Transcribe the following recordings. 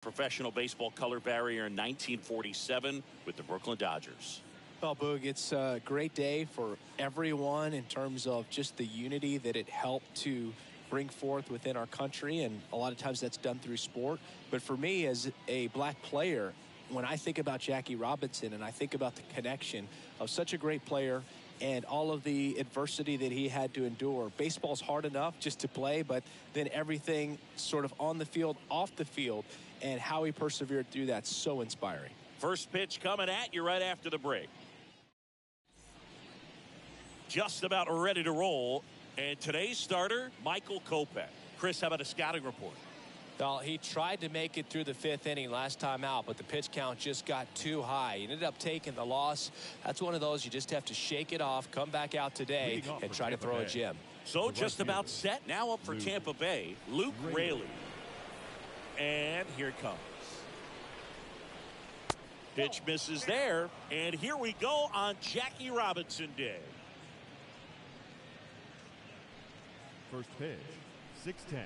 Professional baseball color barrier in 1947 with the Brooklyn Dodgers. Well, Boog, it's a great day for everyone in terms of just the unity that it helped to bring forth within our country, and a lot of times that's done through sport. But for me, as a black player, when I think about Jackie Robinson and I think about the connection of such a great player and all of the adversity that he had to endure, baseball's hard enough just to play, but then everything sort of on the field, off the field, and how he persevered through that, so inspiring. First pitch coming at you right after the break. Just about ready to roll. And today's starter, Michael Kopech. Chris, how about a scouting report? Well, he tried to make it through the fifth inning last time out, but the pitch count just got too high. He ended up taking the loss. That's one of those you just have to shake it off, come back out today, and try to throw a gem. So just about set. Now up for Tampa Bay, Luke Raley. And here it comes. Pitch misses there. And here we go on Jackie Robinson Day. First pitch, 6-10.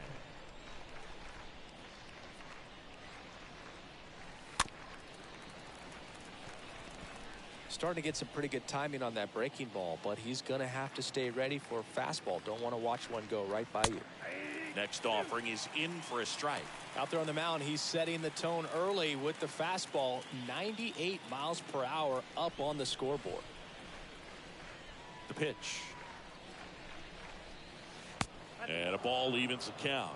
Starting to get some pretty good timing on that breaking ball, but he's going to have to stay ready for a fastball. Don't want to watch one go right by you. Next offering is in for a strike. Out there on the mound, he's setting the tone early with the fastball. 98 miles per hour up on the scoreboard. The pitch. And a ball evens the count.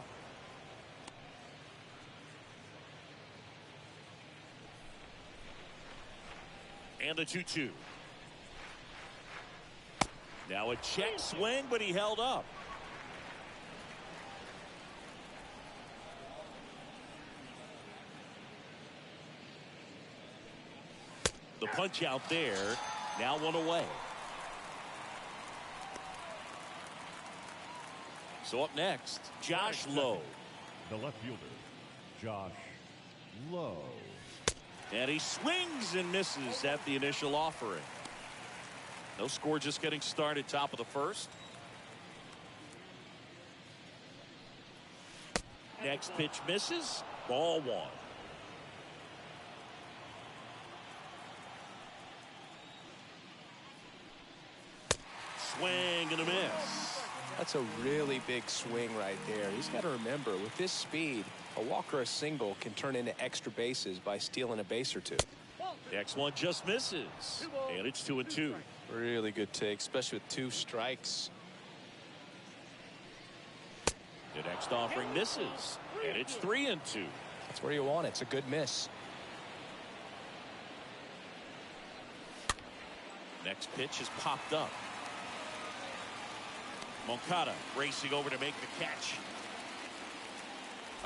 And the 2-2. Now a check swing, but he held up. The punch out there. Now one away. So up next, Josh Lowe. The left fielder, Josh Lowe. And he swings and misses at the initial offering. No score, just getting started, top of the first. Next pitch misses. Ball one. Swing and a miss. That's a really big swing right there. He's got to remember, with this speed, a walk or a single can turn into extra bases by stealing a base or two. Next one just misses. And it's 2-2. Really good take, especially with two strikes. The next offering misses. And it's 3-2. That's where you want it. It's a good miss. Next pitch has popped up. Moncada racing over to make the catch.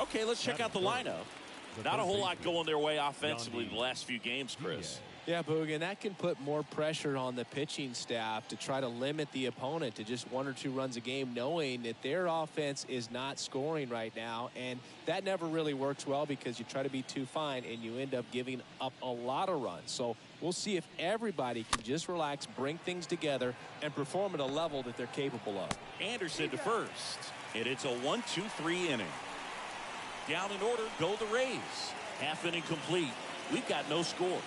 Okay, let's check out the lineup. Not a whole lot going their way offensively the last few games, Chris. Yeah, Boog, and that can put more pressure on the pitching staff to try to limit the opponent to just 1 or 2 runs a game, knowing that their offense is not scoring right now. And that never really works well because you try to be too fine and you end up giving up a lot of runs. So we'll see if everybody can just relax, bring things together, and perform at a level that they're capable of. Anderson to first. And it's a 1-2-3 inning. Down in order go the Rays. Half inning complete. We've got no score.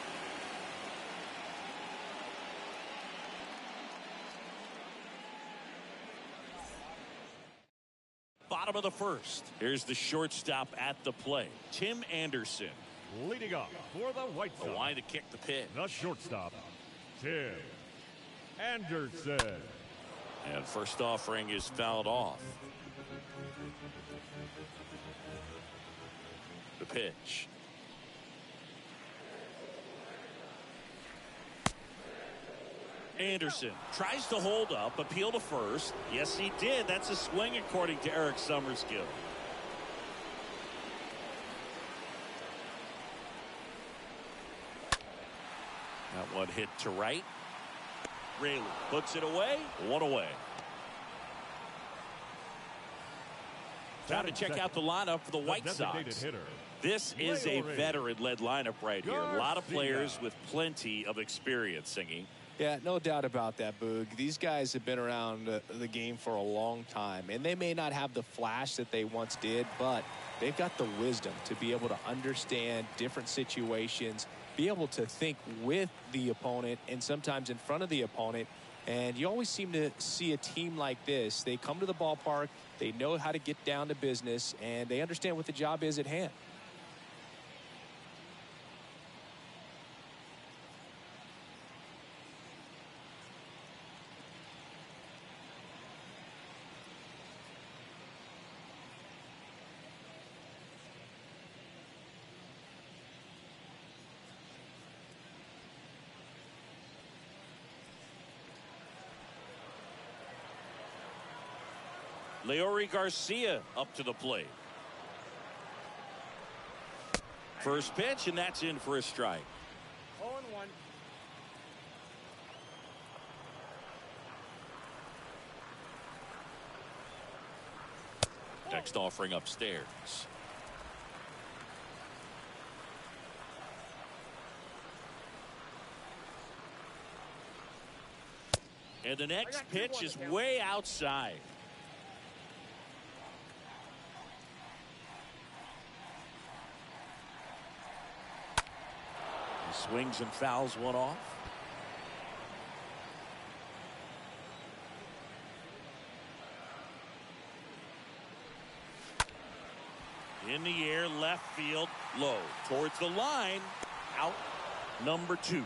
Bottom of the first. Here's the shortstop at the plate, Tim Anderson. Leading up for the White Sox. The line to kick the pitch. The shortstop, Tim Anderson. And first offering is fouled off. The pitch. Anderson tries to hold up, appeal to first. Yes, he did. That's a swing according to Eric Summerskill. That one hit to right. Raley puts it away. One away. Time to check out the lineup for the White Sox. This is a veteran-led lineup right here. A lot of players with plenty of experience singing. Yeah, no doubt about that, Boog. These guys have been around the game for a long time, and they may not have the flash that they once did, but they've got the wisdom to be able to understand different situations, be able to think with the opponent and sometimes in front of the opponent. And you always seem to see a team like this. They come to the ballpark, they know how to get down to business, and they understand what the job is at hand. Leori Garcia up to the plate. First pitch, and that's in for a strike. 0-1. Next offering upstairs. And the next pitch is way outside. Swings and fouls one off. In the air, left field, low. Towards the line, out, number 2.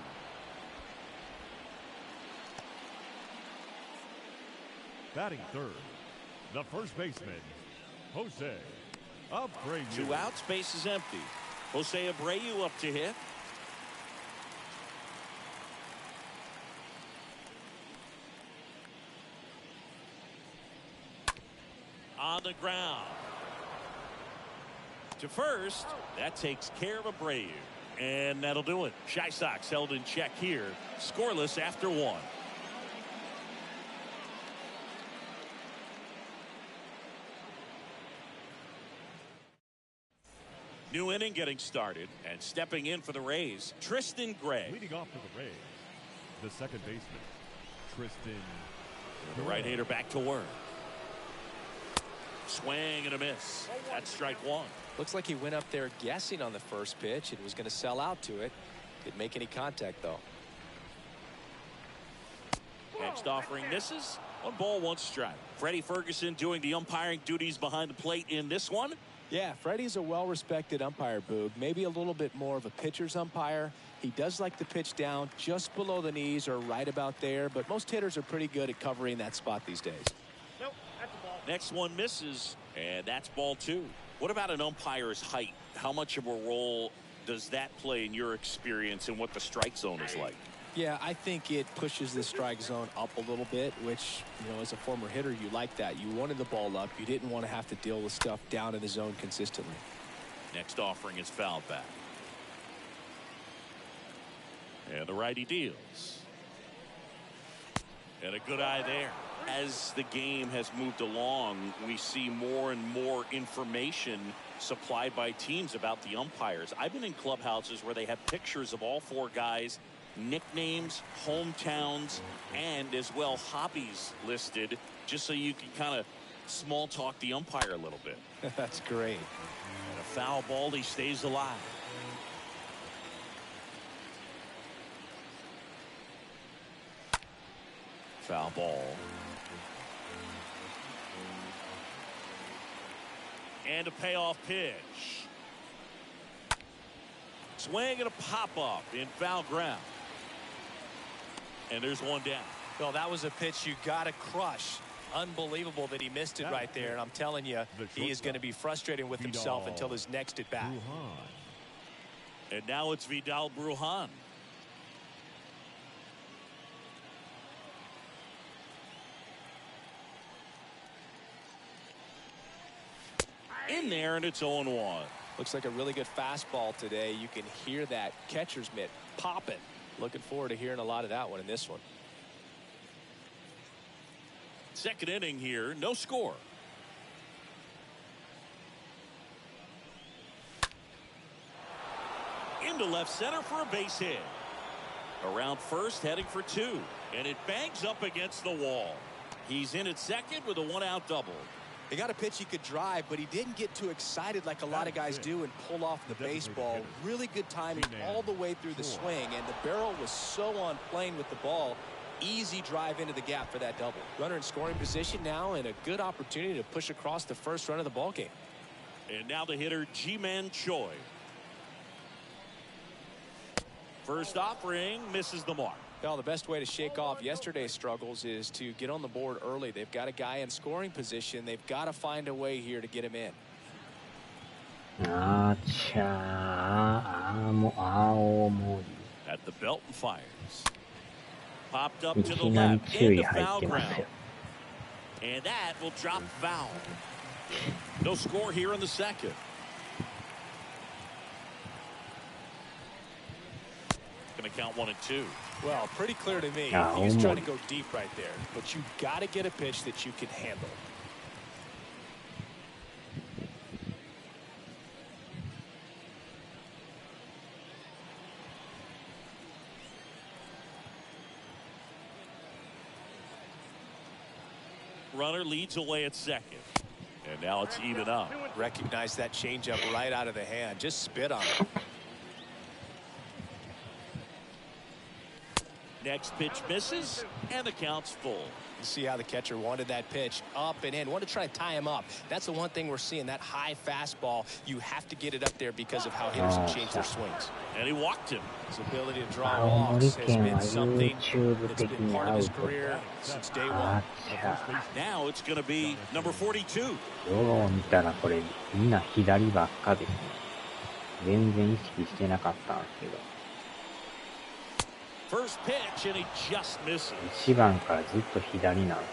Batting third, the first baseman, Jose Abreu. 2 outs, base is empty. Jose Abreu up to hit. On the ground. To first. That takes care of Abreu. And that'll do it. Chi Sox held in check here. Scoreless after 1. New inning getting started. And stepping in for the Rays, Tristan Gray. Leading off for the Rays, the second baseman, Tristan. The right-hander back to work. Swing and a miss. That's strike 1. Looks like he went up there guessing on the first pitch and was going to sell out to it. Didn't make any contact, though. Next offering misses. 1 ball, 1 strike. Freddie Ferguson doing the umpiring duties behind the plate in this one. Yeah, Freddie's a well-respected umpire, Boog. Maybe a little bit more of a pitcher's umpire. He does like to pitch down just below the knees or right about there, but most hitters are pretty good at covering that spot these days. Nope, that's a ball. Next one misses, and that's ball 2. What about an umpire's height? How much of a role does that play in your experience and what the strike zone is like? Yeah, I think it pushes the strike zone up a little bit, which, you know, as a former hitter, you like that. You wanted the ball up. You didn't want to have to deal with stuff down in the zone consistently. Next offering is fouled back. And the righty deals. And a good eye there. As the game has moved along, we see more and more information supplied by teams about the umpires. I've been in clubhouses where they have pictures of all 4 guys, nicknames, hometowns, and as well hobbies listed, just so you can kind of small talk the umpire a little bit. That's great. And a foul ball, he stays alive. Foul ball. And a payoff pitch. Swing and a pop-up in foul ground. And there's one down. Well, that was a pitch you got to crush. Unbelievable that he missed it right there. And I'm telling you, he is going to be frustrated with himself until his next at bat. And now it's Vidal Brujan. In there, and it's 0-1. Looks like a really good fastball today. You can hear that catcher's mitt popping. Looking forward to hearing a lot of that one in this one. Second inning here, no score. Into left center for a base hit. Around first, heading for 2. And it bangs up against the wall. He's in at second with a 1-out double. He got a pitch he could drive, but he didn't get too excited like a lot of guys do and pull off the baseball. Really good timing all the way through the swing, and the barrel was so on plane with the ball. Easy drive into the gap for that double. Runner in scoring position now, and a good opportunity to push across the first run of the ball game. And now the hitter, Ji-Man Choi. First offering misses the mark. Well, the best way to shake off yesterday's struggles is to get on the board early. They've got a guy in scoring position. They've got to find a way here to get him in. At the belt and fires. Popped up to the left into foul ground. And that will drop foul. No score here in the second. Going to count 1 and 2. Well, pretty clear to me. He's trying to go deep right there, but you got to get a pitch that you can handle. Runner leads away at second. And now it's even up. Recognize that changeup right out of the hand. Just spit on it. Next pitch misses, and the count's full. You see how the catcher wanted that pitch up and in. Wanted to try to tie him up. That's the one thing we're seeing, that high fastball. You have to get it up there because of how hitters have changed their swings. And he walked him. His ability to draw walks has been something that's been part of his career since day one. Now it's going to be number 42. よう見たらこれみんな左ばっかですね。全然意識してなかったんですけど。First pitch and he just misses. 1番からずっと左なんです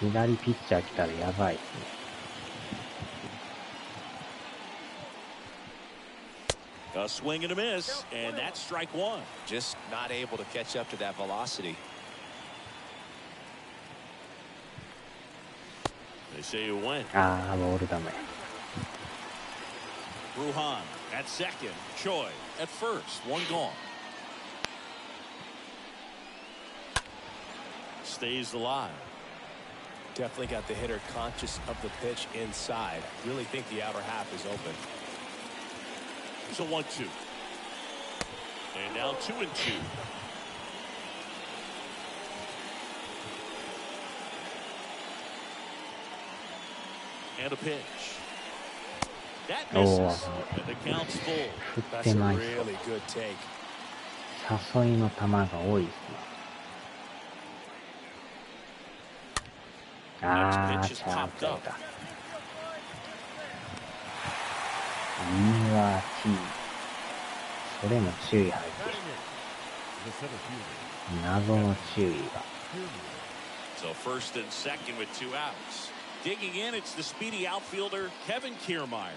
けど、左ピッチャー来たらやばいですね。A swing and a miss, and that's strike 1. Just not able to catch up to that velocity. They say you win. ボールダメ。Ruhan at second. Choi at first. One gone. Stays alive. Definitely got the hitter conscious of the pitch inside. Really think the outer half is open. So 1-2. And now 2-2. And a pitch. That misses. And the count's full. That's a really good take. 誘いの球が多いですね。チャーチャーだ。リーワーティー。それも注意入ってる。謎の注意が。So first and second with 2 outs. Digging in, it's the speedy outfielder, Kevin Kiermaier.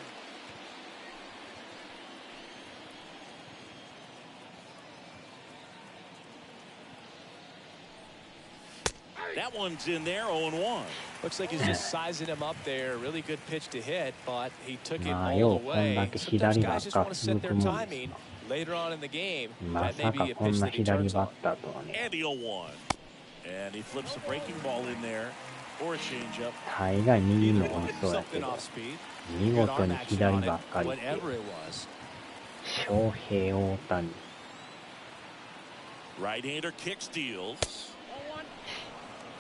That one's in there, 0-1. Looks like he's just sizing him up there. Really good pitch to hit, but he took it all the way. Sometimes guys just want to set their timing later on in the game. That may be a pitch that he turns on. And the 0-1. And he flips a breaking ball in there. Or a changeup. 大概右の多そうやけど、見事に左ばっかりで、翔平大谷。Right-hander kick steals.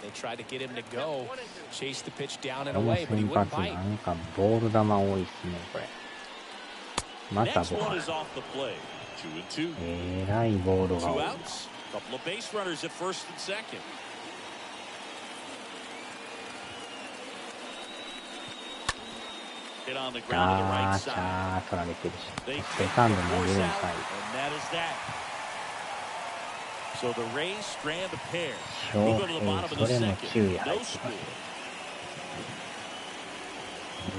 They tried to get him to go, chase the pitch down and away, but he wouldn't bite. なんかボール球多いっすねこれ。またボール。えらいボールが多い。Couple of base runners at first and second. Hit on the ground to the right side. They take the force out, and that is that. So the Rays strand a pair. Move go to the bottom of the second. No score.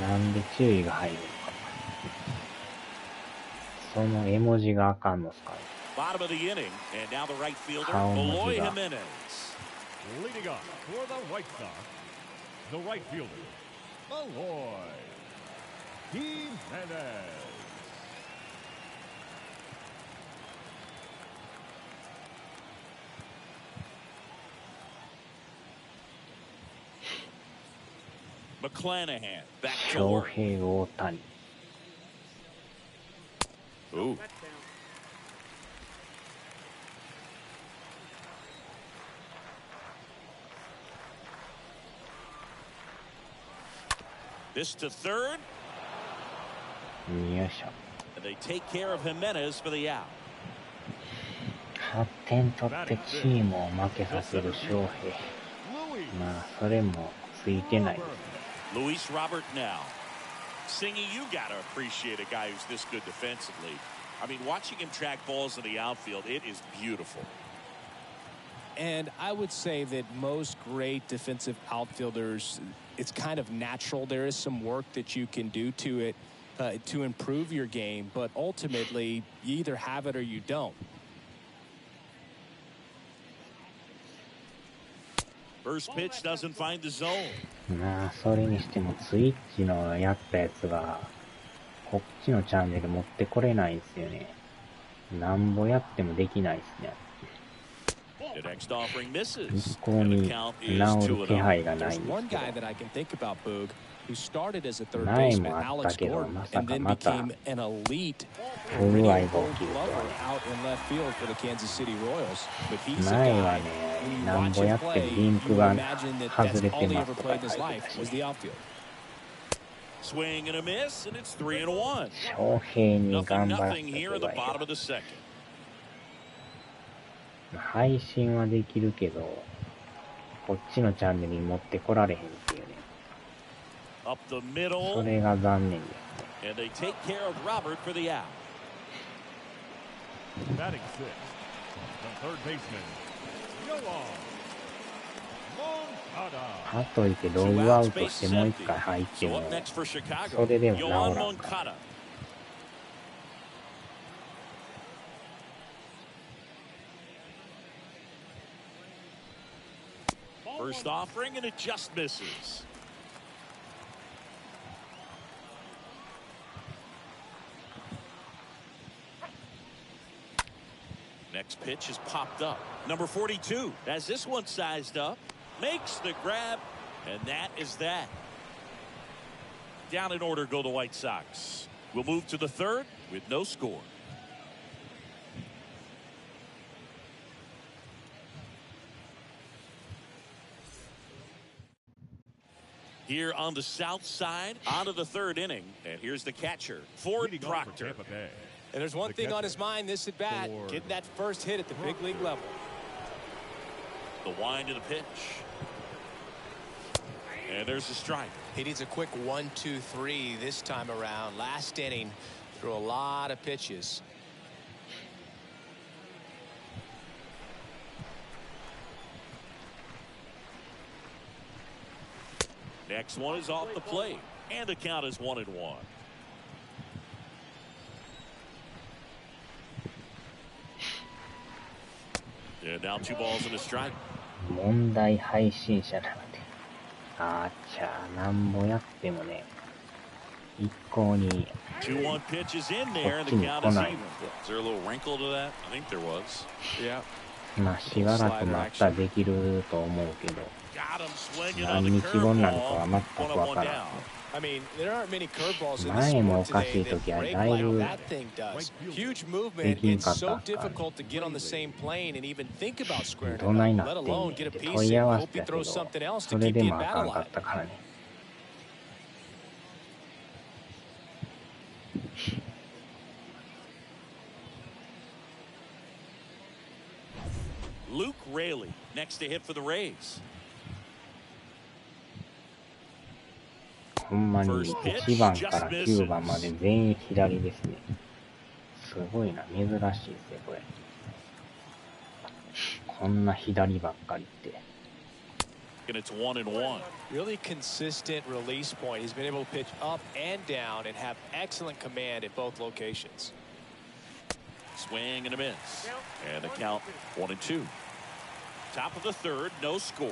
なんで注意が入るのか。その絵文字があかんのっすかね。Bottom of the inning, and now the right fielder, Eloy Jimenez. Leading off for the White Sox, the right fielder, Eloy Jimenez. McClanahan back to 翔 work. 平大谷。 Ooh. That's down. This to third. よいしょ。 And they take care of Jimenez for the out. 8点取ってチームを負けさせる翔平。まあ、それもついてないですね。Luis Robert now. Singy, you got to appreciate a guy who's this good defensively. I mean, watching him track balls in the outfield, it is beautiful. And I would say that most great defensive outfielders, it's kind of natural. There is some work that you can do to it to improve your game, but ultimately, you either have it or you don't. First pitch doesn't find the zone. まあ、それにしてもスイッチのやったやつが、こっちのチャンネル持ってこれないですよね。なんぼやってもできないですね。 The next offering misses. 一向に治る気配がないんです One けど。 guy that I can think about, Boog, who started as a third 前 baseman, もあった Alex けど、 Gordon, まさ and か then また became an elite 不具合が起 gold きるとは glover ね。 out in left field for the Kansas City Royals. But he's a 前は guy, ね、 when you なん watch ぼや him っても play, リン you ク would が imagine that 外 that's れて all he ま ever すと played か in 書 his いて life たし。 was the outfield. Swing and a miss, and it's 3-1. 翔平に Nothing, 頑張ら nothing せ here て in the くださ bottom of the second. い。配信はできるけど、こっちのチャンネルに持ってこられへんっていうね。 Up the そ middle, れが残念ですね。 and they take care of Robert for the out. Batting sixth, the third baseman, Moncada. かといってロ Two グア outs, ウトして bases もう一 empty. 回入って So も、 up next for Chicago, それでは治 Yoan らんから。 Moncada. First offering, and it just misses. Next pitch is popped up. Number 42 has this one sized up, makes the grab, and that is that. Down in order go the White Sox. We'll move to the third with no score. Here on the south side, onto the third inning, and here's the catcher, Ford Leading off for Proctor. Tampa Bay. And there's one The thing on catcher, his mind this at bat, Ford getting that first hit at the big league level. The wind of the pitch. And there's a strike. He needs a quick 1-2-3 this time around. Last inning, threw a lot of pitches. Next one is off the plate, and the count is 1-1. And now 2 balls and a strike. 問題配信者なので。あーちゃー、なんぼやってもね、一向に 2-1 pitch is in there, and the count is even. Is there a little wrinkle to that? I think there was. Yeah. まあしばらく待ったらできると思うけど、 Got him swinging 何 on the 日後になるかは curveball. 全くわ 1-1からん。 down. I mean, there aren't many curveballs in this 前もお sport かしい today 時 that は break だい like ぶ that thing does. Huge で movement. きん It's かった so んすからね。 difficult to get on the same plane and even think about squaring it どない up, な let ってんね alone んっ get a て piece 問い and 合わ hope せ he たけ throws ど、 something else そ to れ keep で the もあ at-bat かんかっ alive. たからね。Luke Raley next to hit for the Rays. ほんまに1番から9番まで全員左ですね。すごいな、珍しいですよ、これ。こんな左ばっかりって。And it's 1-1. Really consistent release point. He's been able to pitch up and down and have excellent command at both locations. Swing and a miss. And the count 1-2. Top of the third, no score.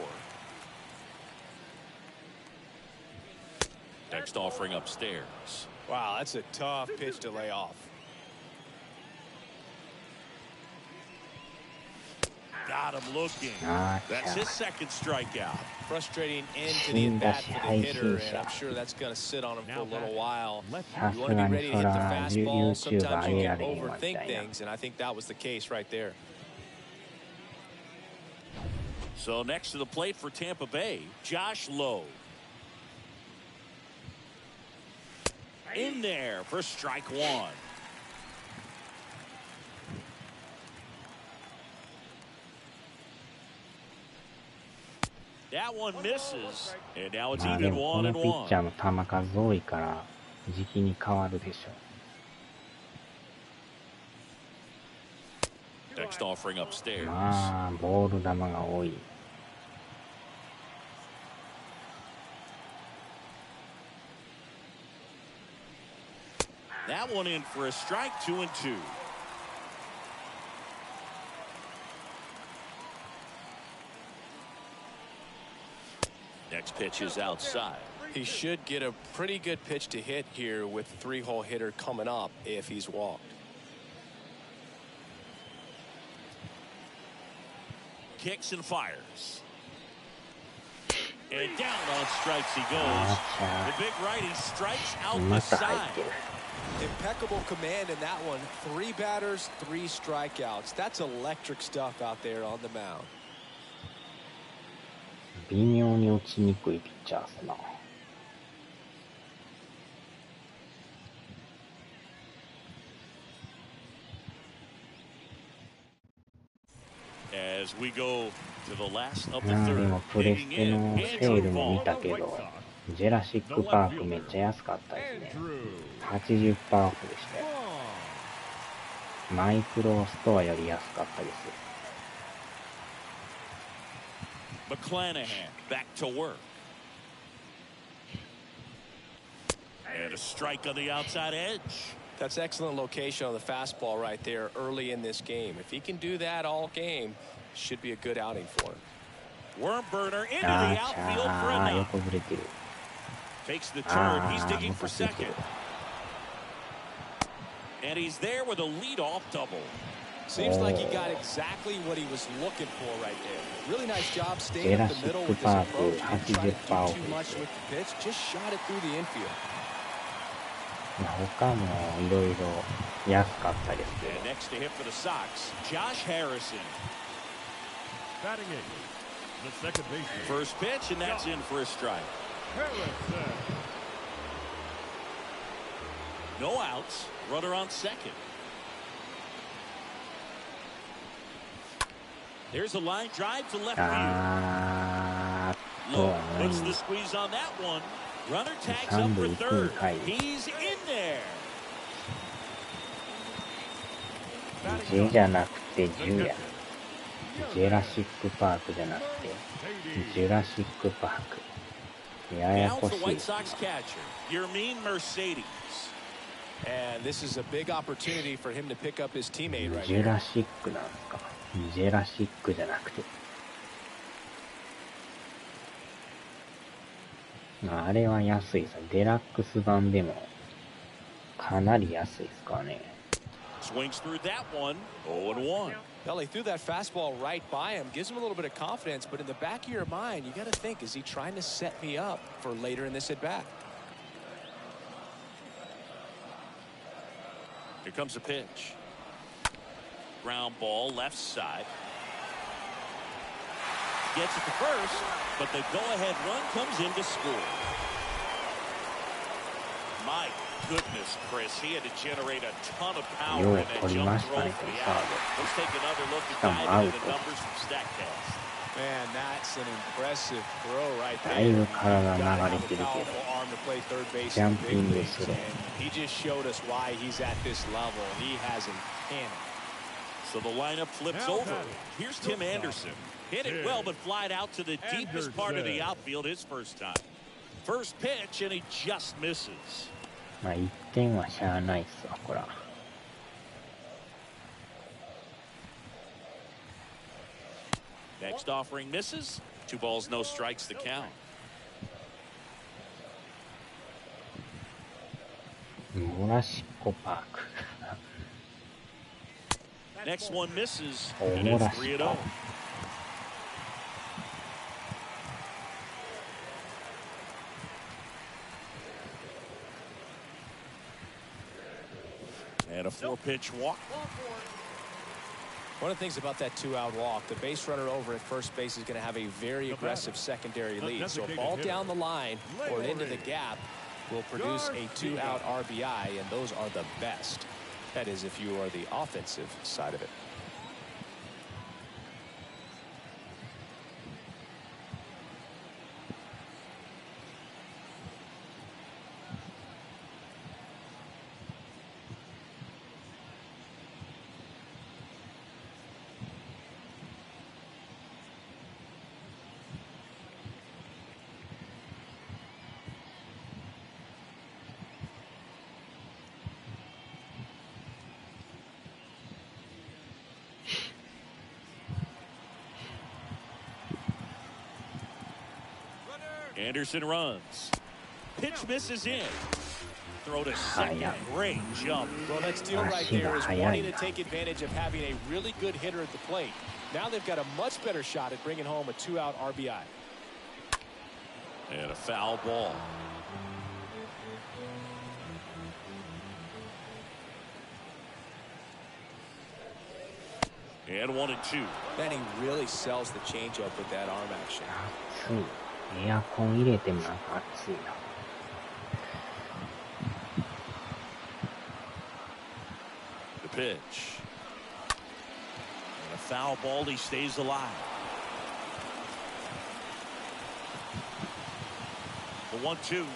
Next offering upstairs. Wow, that's a tough pitch to lay off. Got got him looking. That's his second strikeout. Frustrating end to the at bat for the hitter, and I'm sure that's going to sit on him for a little while. You want to be ready to hit the fastball. Sometimes you can overthink things, and I think that was the case right there. So next to the plate for Tampa Bay, Josh Lowe. In there for strike one. That one misses, and now it's even 1-1. このピッチャーの球数多いから時期に変わるでしょう。 Next offering upstairs. まあボール球が多い。That one in for a strike, 2-2. Next pitch is outside. He should get a pretty good pitch to hit here with the three-hole hitter coming up if he's walked. Kicks and fires. And down on strikes he goes. The big righty strikes out the side. Impeccable command in that one. 3 batters, 3 strikeouts. That's electric stuff out there on the mound. 微妙に落ちにくいピッチャーですな。As we go to the last of the で third. もプレステのセールも見たけど、ジェラシックパークめっちゃ安かったですね。80%オフでしたよ。マイクロストアより安かったです。McClanahan back to work. And a strike on the outside edge. That's excellent location on the fastball right there early in this game. If he can do that all game, should be a good outing for him. Worm burner into the outfield for a knock. Takes the turn. He's digging for second. And he's there with a leadoff double. Seems like he got exactly what he was looking for right there. Really nice job staying up the middle with his approach. He didn't try to do too much with the pitch. Just shot it through the infield. 他もいろいろ安かったですけど。 And next to hit for the Sox, Josh Harrison. Batting eighth, the second baseman. First pitch, and that's in for a strike. Harrison. No outs. Runner on second. There's a line drive to left field. Lowe puts the squeeze on that one. Runner tags up for third. He's in there. J じゃなくて10や。ジェラシックパークじゃなくてジュラシックパーク。やや Now こ for しい。 White Sox catcher, Yermin Mercedes. And this is a big opportunity for him to pick up his teammate right ジュ here. ラシックなんですか。ジェラシックじゃなくて。あれは安いさ。デラックス版でもかなり安いですからね。Swings through that one. 0-1. Well, he threw that fastball right by him, gives him a little bit of confidence, but in the back of your mind, you got to think, is he trying to set me up for later in this at-bat? Here comes a pitch. Ground ball left side. Gets it to first, but the go-ahead run comes in to score. My goodness, Chris, he had to generate a ton of power in that jump throw for the out. Let's take another look and dive into the numbers from StatCast. Man, that's an impressive throw right だい there. ぶ体 Got to 流 have れ a てるけど。 powerful arm to play third base Jumping in the big leagues, this way. and he just showed us why he's at this level. He has him handled. So the lineup flips over. Here's Tim Anderson. Hit it well, but flied out to the deepest part of the outfield his first time. First pitch, and he just misses. まあ1点はしゃあないっすわ、こら。Next offering misses. 2 balls, no strikes to count. モラシコパーク。 Next one misses. お And モ it's ラシ 3-0. コ。And a 4-pitch walk. One of the things about that 2-out walk, the base runner over at first base is going to have a very aggressive secondary lead. So a ball down the line or into the gap will produce a 2-out RBI, and those are the best. That is, if you are the offensive side of it. Anderson runs. Pitch misses in. Throw to second. Great jump. Well, that steal right there is wanting to take advantage of having a really good hitter at the plate. Now they've got a much better shot at bringing home a 2-out RBI. And a foul ball. And 1-2. Then he really sells the changeup with that arm action. エアコン入れてもなんか暑いな。The pitch. And a foul ball. He stays alive. The 1-2.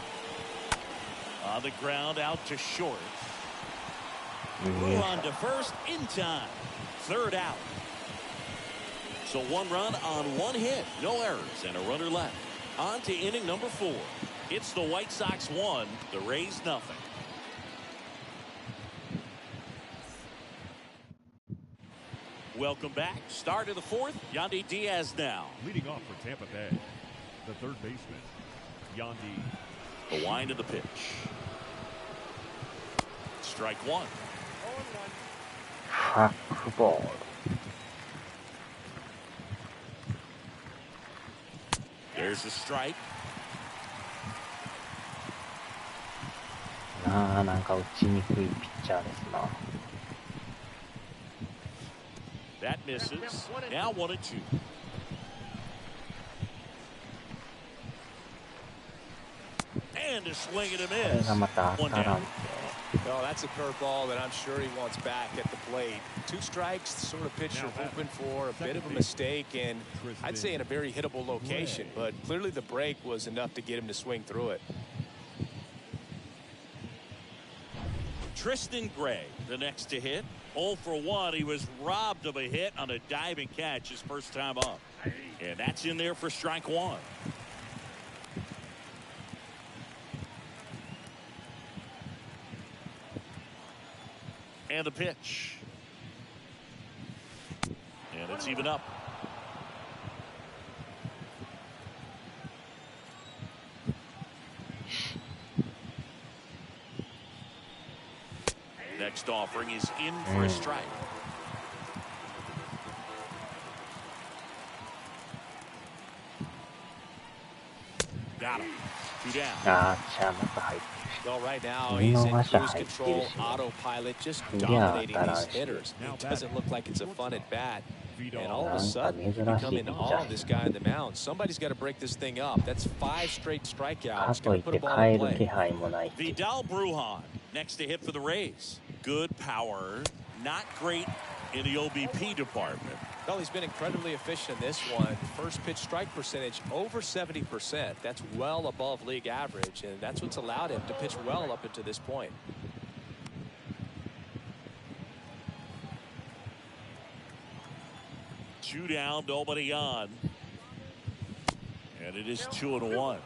On the ground out to short. On to first in time. Third out. So 1 run on 1 hit. No errors and a runner left. On to inning number 4. It's the White Sox 1, the Rays nothing. Welcome back. Start of the 4th. Yandy Diaz now. Leading off for Tampa Bay, the third baseman, Yandy. The wind of the pitch. Strike 1. Hack ball. There's the strike. なんか打ちにくいピッチャーですな。That misses. Now 1-2. And a swing and a これ miss. がまた当 1たらん down. て。 Well, that's a curveball that I'm sure he wants back at the plate. 2 strikes, the sort of pitch you're hoping for, a bit of a mistake, and I'd say in a very hittable location, but clearly the break was enough to get him to swing through it. Tristan Gray, the next to hit. 0 for 1. He was robbed of a hit on a diving catch his first time up. And that's in there for strike 1. And the pitch. And it's even up. Next offering is in for a strike. Got him. 2 down. あー、ちゃんと入ってる。 Well, right now he's in cruise control, autopilot, just dominating these hitters. It doesn't look like it's a fun at bat. And all of a sudden, you become in awe of this guy on the mound. Somebody's got to break this thing up. That's 5 straight strikeouts. かといって変える気配もない。 Vidal Brujan next to hit for the Rays. Good power, not great in the OBP department. Well, he's been incredibly efficient in this one. First pitch strike percentage over 70%. That's well above league average, and that's what's allowed him to pitch well up until this point. Two down, nobody on. And it is 2-1.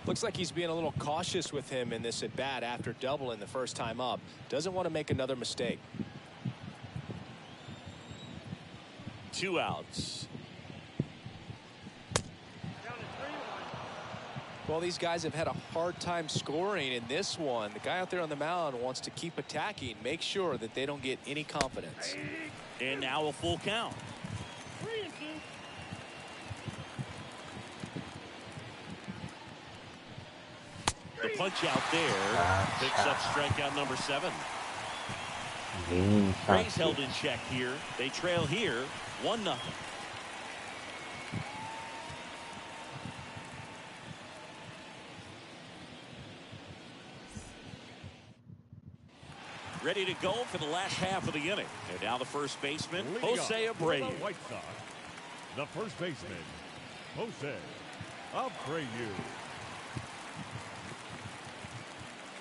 Looks like he's being a little cautious with him in this at bat after doubling the first time up. Doesn't want to make another mistake. 2 outs. Well, these guys have had a hard time scoring in this one. The guy out there on the mound wants to keep attacking, make sure that they don't get any confidence. And now a full count. 3-2. The punch out there picks up strikeout number 7. 全員三 Rays held in check here. They trail here 1-0. Ready to go for the last half of the inning. And now the first baseman, Jose Abreu. White Sox, the first baseman, Jose Abreu.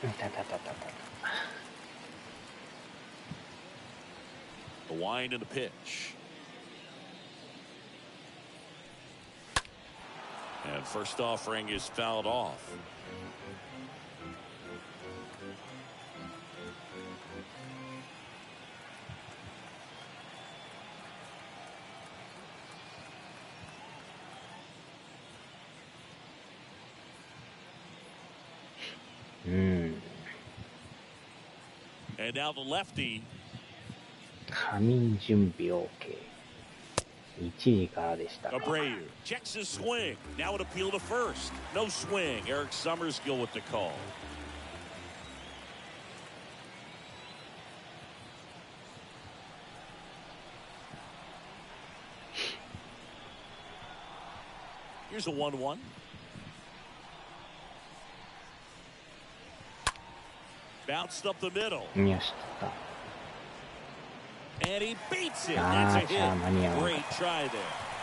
たたたたた。 The wind and the pitch. And first offering is fouled off. And now the lefty. 仮眠準備 OK。1時からでしたか。 Abreu checks his swing. Now an appeal to first. No swing. Eric Summerskill with the call. Here's a 1-1. Bounced up the middle. よし、取った。 And he beats it. That's a hit. Great try there.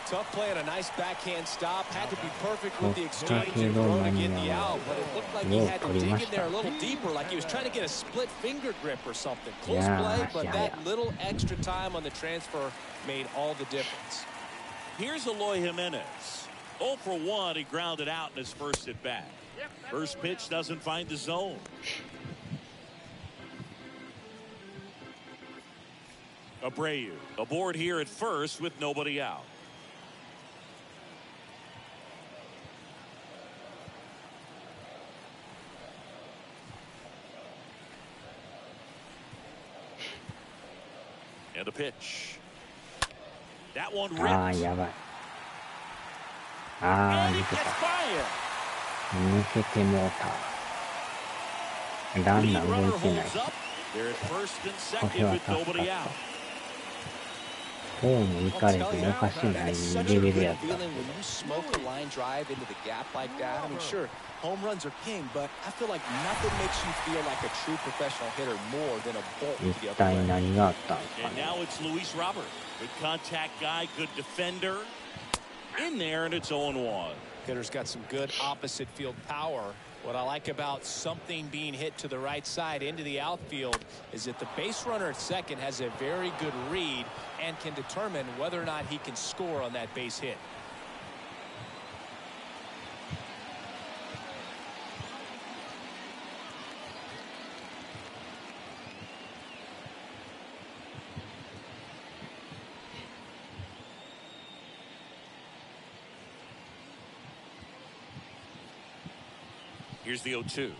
Tough play and a nice backhand stop. Had to be perfect with the exchange and throw to get the out, but it looked like he had to dig in there a little deeper, like he was trying to get a split finger grip or something. Close play, but that little extra time on the transfer made all the difference. Here's Eloy Jimenez. 0 for 1. He grounded out in his first at bat. First pitch doesn't find the zone. Abreu aboard here at first with nobody out. And a pitch. That one ripped. ああ、やばい。ああ、 And he 抜け gets た。 by it. 抜けてもうた。ラン Lead ナー動 runner いてない holds up. They're at first and こ second れは with 助かっ nobody out. た。ホーム行かれてもおかしないレベルやった。 When you smoke a line drive into the gap like that, I mean, sure, home runs are king, but I feel like nothing makes you feel like a true professional hitter more than a bolt to 一 the other 体 way. 何があったんですか And ね。 now it's Luis Robert. Good contact guy, good defender. In there, and it's 0-1. Hitter's got some good opposite field power. What I like about something being hit to the right side into the outfield is that the base runner at second has a very good read and can determine whether or not he can score on that base hit. Here's the 0-2.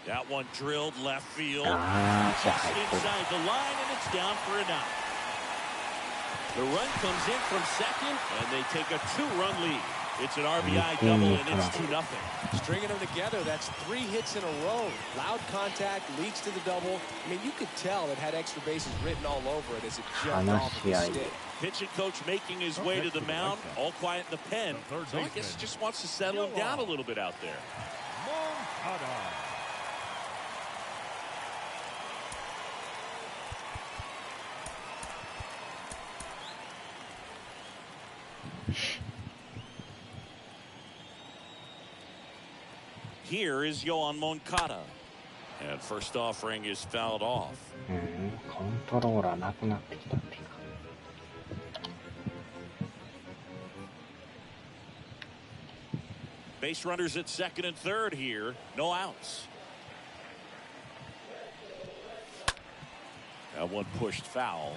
That one drilled left field. ああ、じゃあ Just 入ってる。 inside the line, and it's down for a knock. The run comes in from second, and they take a 2-run lead. It's an RBI double, and it's 2-0. Stringing them together, that's 3 hits in a row. Loud contact leads to the double. I mean, you could tell it had extra bases written all over it as it jumped off of the stick. Pitching coach making his way to the mound, all quiet in the pen. So I guess he just wants to settle him down a little bit out there. Moncada. Here is Yoan Moncada. And first offering is fouled off. コントローラーなくなってきたっていうか。 Base runners at second and third here. No outs. That one pushed foul.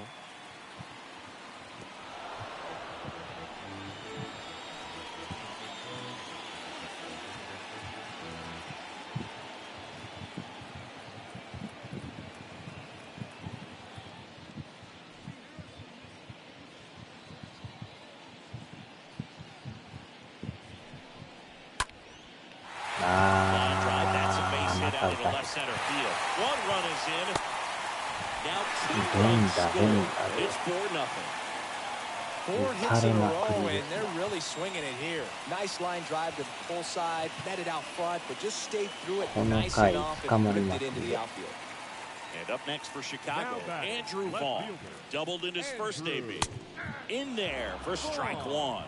Line drive, that's a base hit out of the left center field. One run is in. Now 2 連 runs 打 scored. 連打 It's 4-0. 4 hits in a row, and they're really swinging it here. Nice line drive to the pull side, met it out front, but just stayed through it nice enough and ripped it into the outfield. And up next for Chicago, Andrew Vaughn. Doubled in his first AB. In there for strike 1.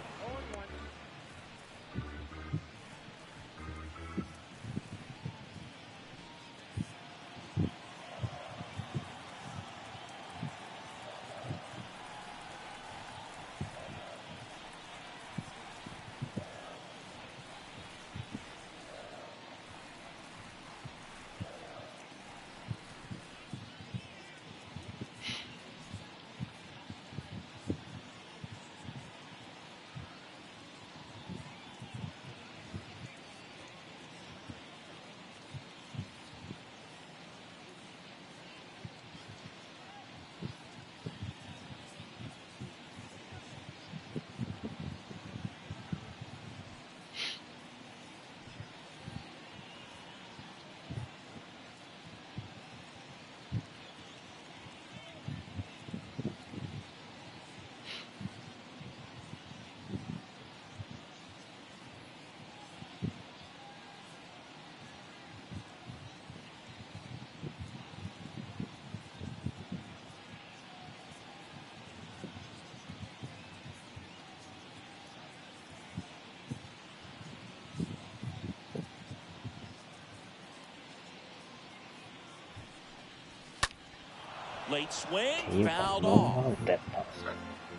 Late swing, っていうか fouled ノーア off. ウトやったんです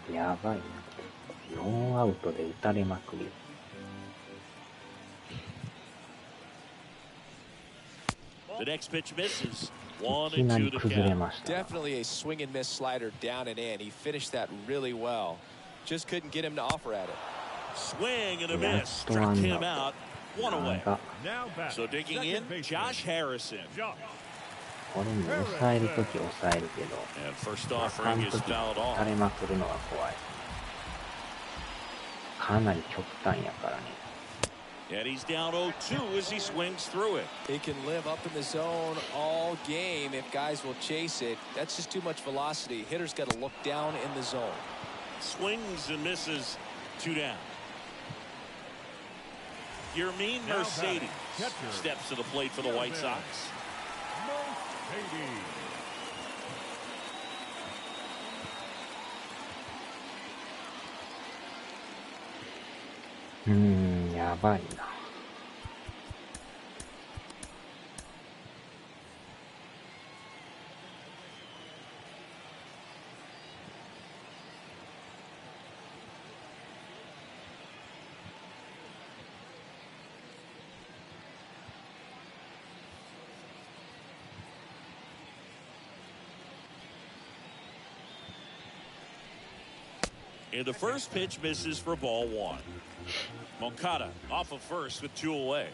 よ。やばいな。ノーアウトで打たれまくり。The next pitch misses. い 1 きな and り 2 to 崩れ count. ました。 Definitely a swing and miss slider down and in. He finished that really well. Just couldn't get him to offer at it. Swing and a やっ miss. とワ Struck ン him アウ out. One ト。 away. 長 Now back. So digging in, Second baseman, Josh Harrison. Josh. これも抑えるとき抑えるけど、 And first あか offering ん is とき fouled 打 off. たれまくるのが怖い。かなり極端やからね。 And he's down 0-2 as he swings through it. He can live up in the zone all game if guys will chase it. That's just too much velocity. Hitter's got to look down in the zone. Swings and misses. 2 down. Yermin Now Mercedes batting, catcher, steps to the plate for the White Sox. Mercedes. やばいな。And the first pitch misses for ball 1. Moncada off of first with 2 away.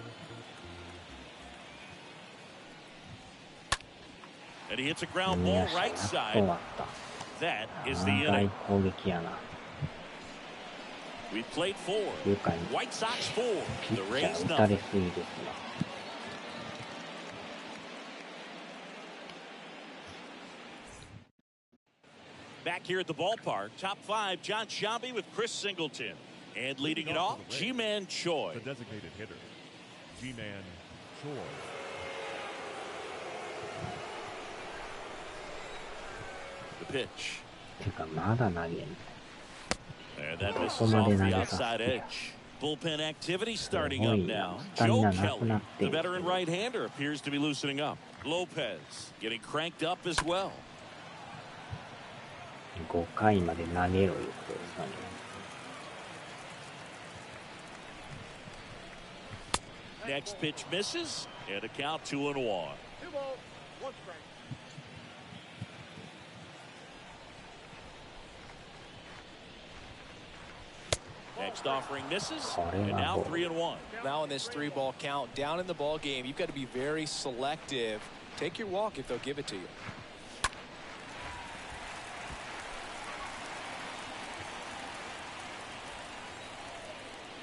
And he hits a ground よ ball っしゃ、や right っと終 side. わった。 That is the 長い inning. 攻撃やな。 We played 4. いうか、 White Sox 4. ピ The ッチャ Rays ー打たれ nothing. すぎですわ。Back here at the ballpark, top 5, John Sciambi with Chris Singleton. And leading it off, Ji-Man Choi. The designated hitter, Ji-Man Choi. The pitch. てか、まだ投げんの。 And that misses ここま off で投 the げさせ outside て。 edge. Bullpen activity starting up now. スタミ Joe ナなく Kelly, なってん the です veteran よ。 right-hander, appears to be loosening up. Lopez getting cranked up as well. 5回まで投げろいうことですかね。 Next pitch misses, and a count 2-1. 2 balls, 1 strike. Next offering misses, これ and は now ボール。 3-1. Now in this 3-ball count, down in the ball game, you've got to be very selective. Take your walk if they'll give it to you.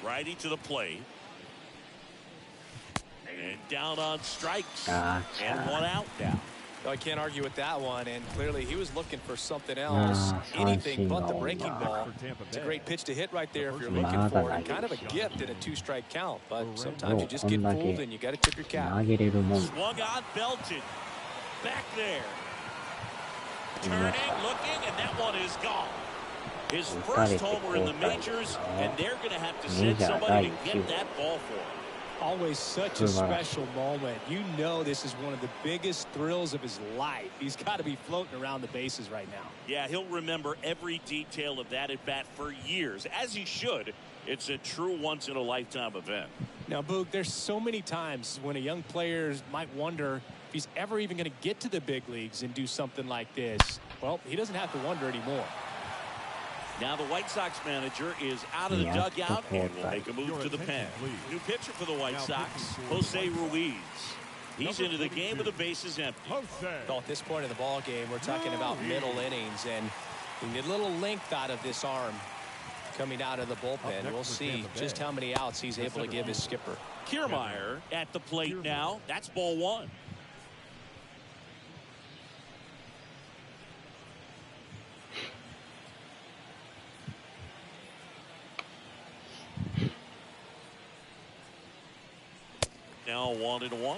Righty to the plate. And down on strikes. Gotcha. And 1 out now. I can't argue with that one, and clearly he was looking for something else, anything but the breaking ball. It's a great pitch to hit right there if you're looking for it. Kind of a gift in a 2-strike count, but sometimes you just get fooled and you got to tip your cap. Swung on, belted. Back there. Turning, looking, and that one is gone. His first homer in the majors, and they're going to have to send somebody to get that ball for him. Always such a special moment. You know this is one of the biggest thrills of his life. He's got to be floating around the bases right now. Yeah, he'll remember every detail of that at bat for years, as he should. It's a true once-in-a-lifetime event. Now, Boog, there's so many times when a young player might wonder if he's ever even going to get to the big leagues and do something like this. Well, he doesn't have to wonder anymore. Now the White Sox manager is out of the dugout and will make a move to the pen. New pitcher for the White Sox, Jose Ruiz. He's into the game with the bases empty. Well, at this point in the ball game, we're talking about middle innings, and we need a little length out of this arm coming out of the bullpen. We'll see just how many outs he's able to give his skipper. Kiermaier at the plate now. That's ball one. Now 1-1.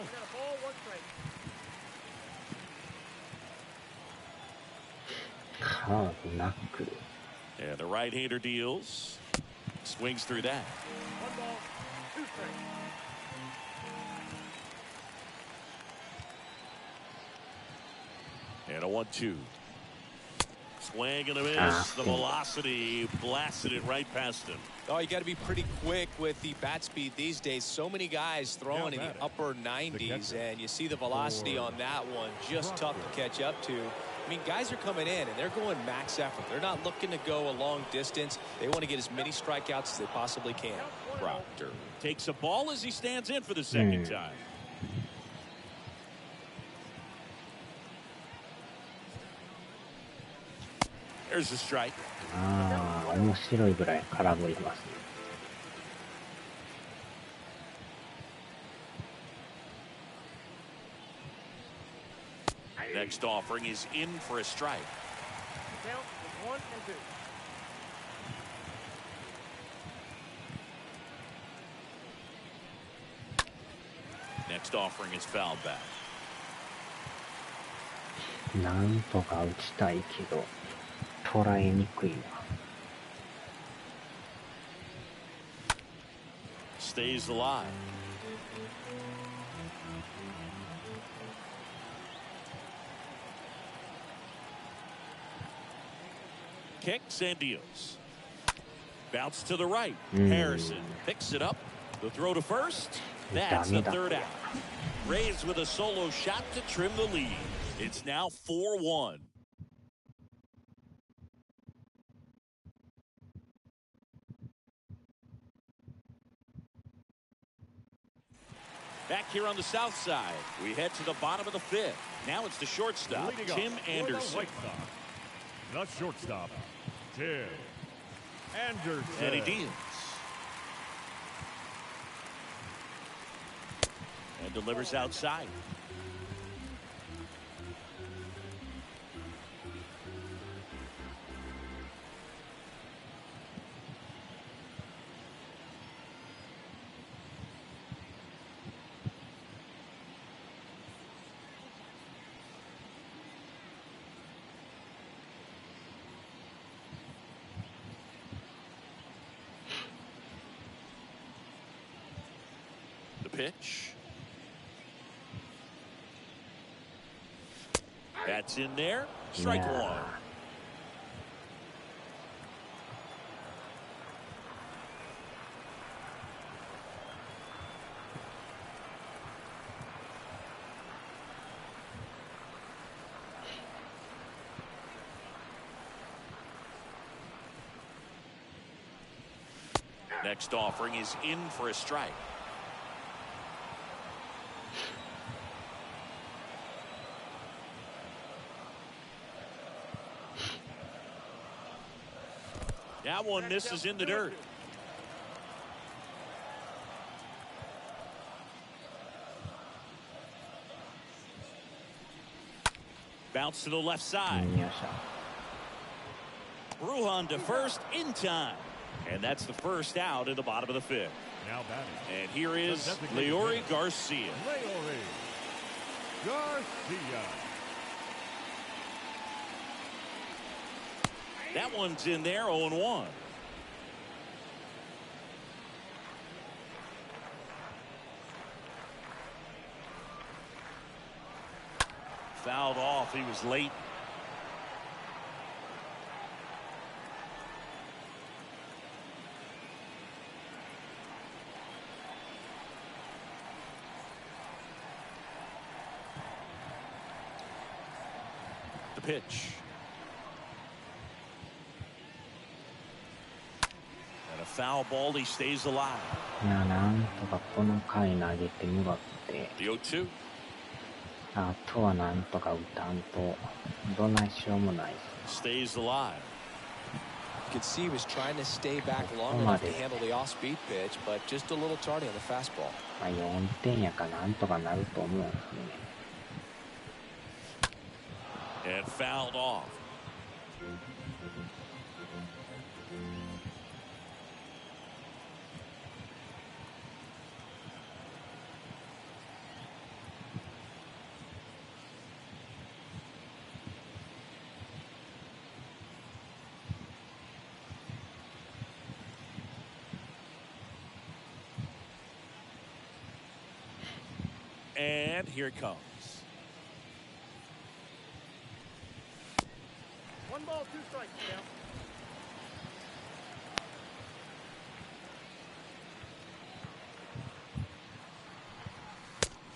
And the right-hander deals. Swings through that. 1 ball, 2 strikes. And a 1-2. Swing and a miss. The velocity blasted it right past him. Oh, you got to be pretty quick with the bat speed these days. So many guys throwing in the upper 90s, and you see the velocity on that one. Just tough to catch up to. I mean, guys are coming in, and they're going max effort. They're not looking to go a long distance. They want to get as many strikeouts as they possibly can. Proctor takes a ball as he stands in for the second time. There's a strike. 面白いぐらい空振りますね。Next offering is in for a strike. Count is 1 and 2. Next offering is fouled back. なんとか打ちたいけど捉えにくいな。Stays alive. Kicks and deals. Bounce to the right. Harrison picks it up. The throw to first. That's the third out. Rays with a solo shot to trim the lead. It's now 4-1. Back here on the south side, we head to the bottom of the fifth. Now it's the shortstop, Tim Anderson. The shortstop, Tim Anderson. And he deals. And delivers outside. Pitch. That's in there. Strike one. Next offering is in for a strike. That one misses in the dirt. Bounce to the left side. よっしゃ。 Bruhan to first in time. And that's the first out in the bottom of the fifth. Now batting. And here is Leori Garcia. Leori Garcia. That one's in there, 0-1. Fouled off. He was late. The pitch. And a foul ball. He stays alive. いや、なんとかこの回投げてもらって、 The 0-2. あとはなんとか打たんと、どないしようもないっす。 Stays alive. You could see he was trying to stay back long enough to handle the off-speed pitch, but just a little tardy on the fastball. まあ、4点やからなんとかなると思うんですね。 And fouled off. And here it comes. 1 ball, 2 strikes, Cal.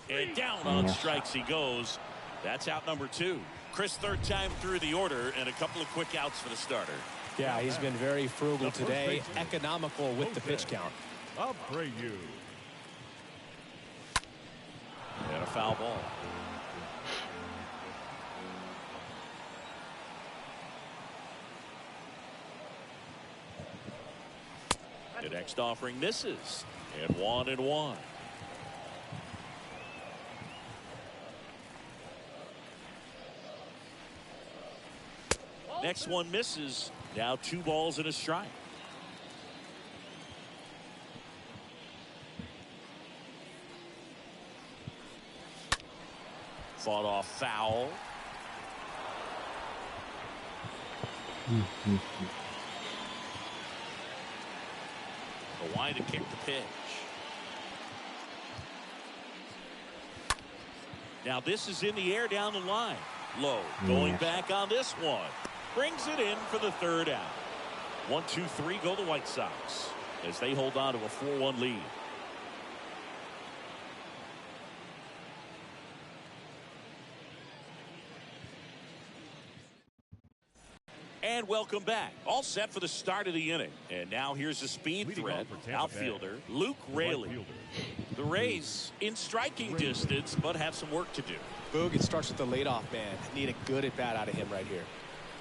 And down on strikes he goes. That's out number 2. Chris, third time through the order, and a couple of quick outs for the starter. Yeah, he's been very frugal today, economical with the pitch count. Abreu. And a foul ball. The next offering misses. And 1-1. Next one misses. Now 2 balls and a strike. Fought off foul. A wide to kick the pitch. Now this is in the air down the line. Low going back on this one. Brings it in for the third out. 1-2-3 go the White Sox as they hold on to a 4-1 lead. And welcome back. All set for the start of the inning. And now here's a speed threat. Outfielder Luke Raley. The Rays in striking distance, but have some work to do. Boog, it starts with the leadoff man. Need a good at bat out of him right here.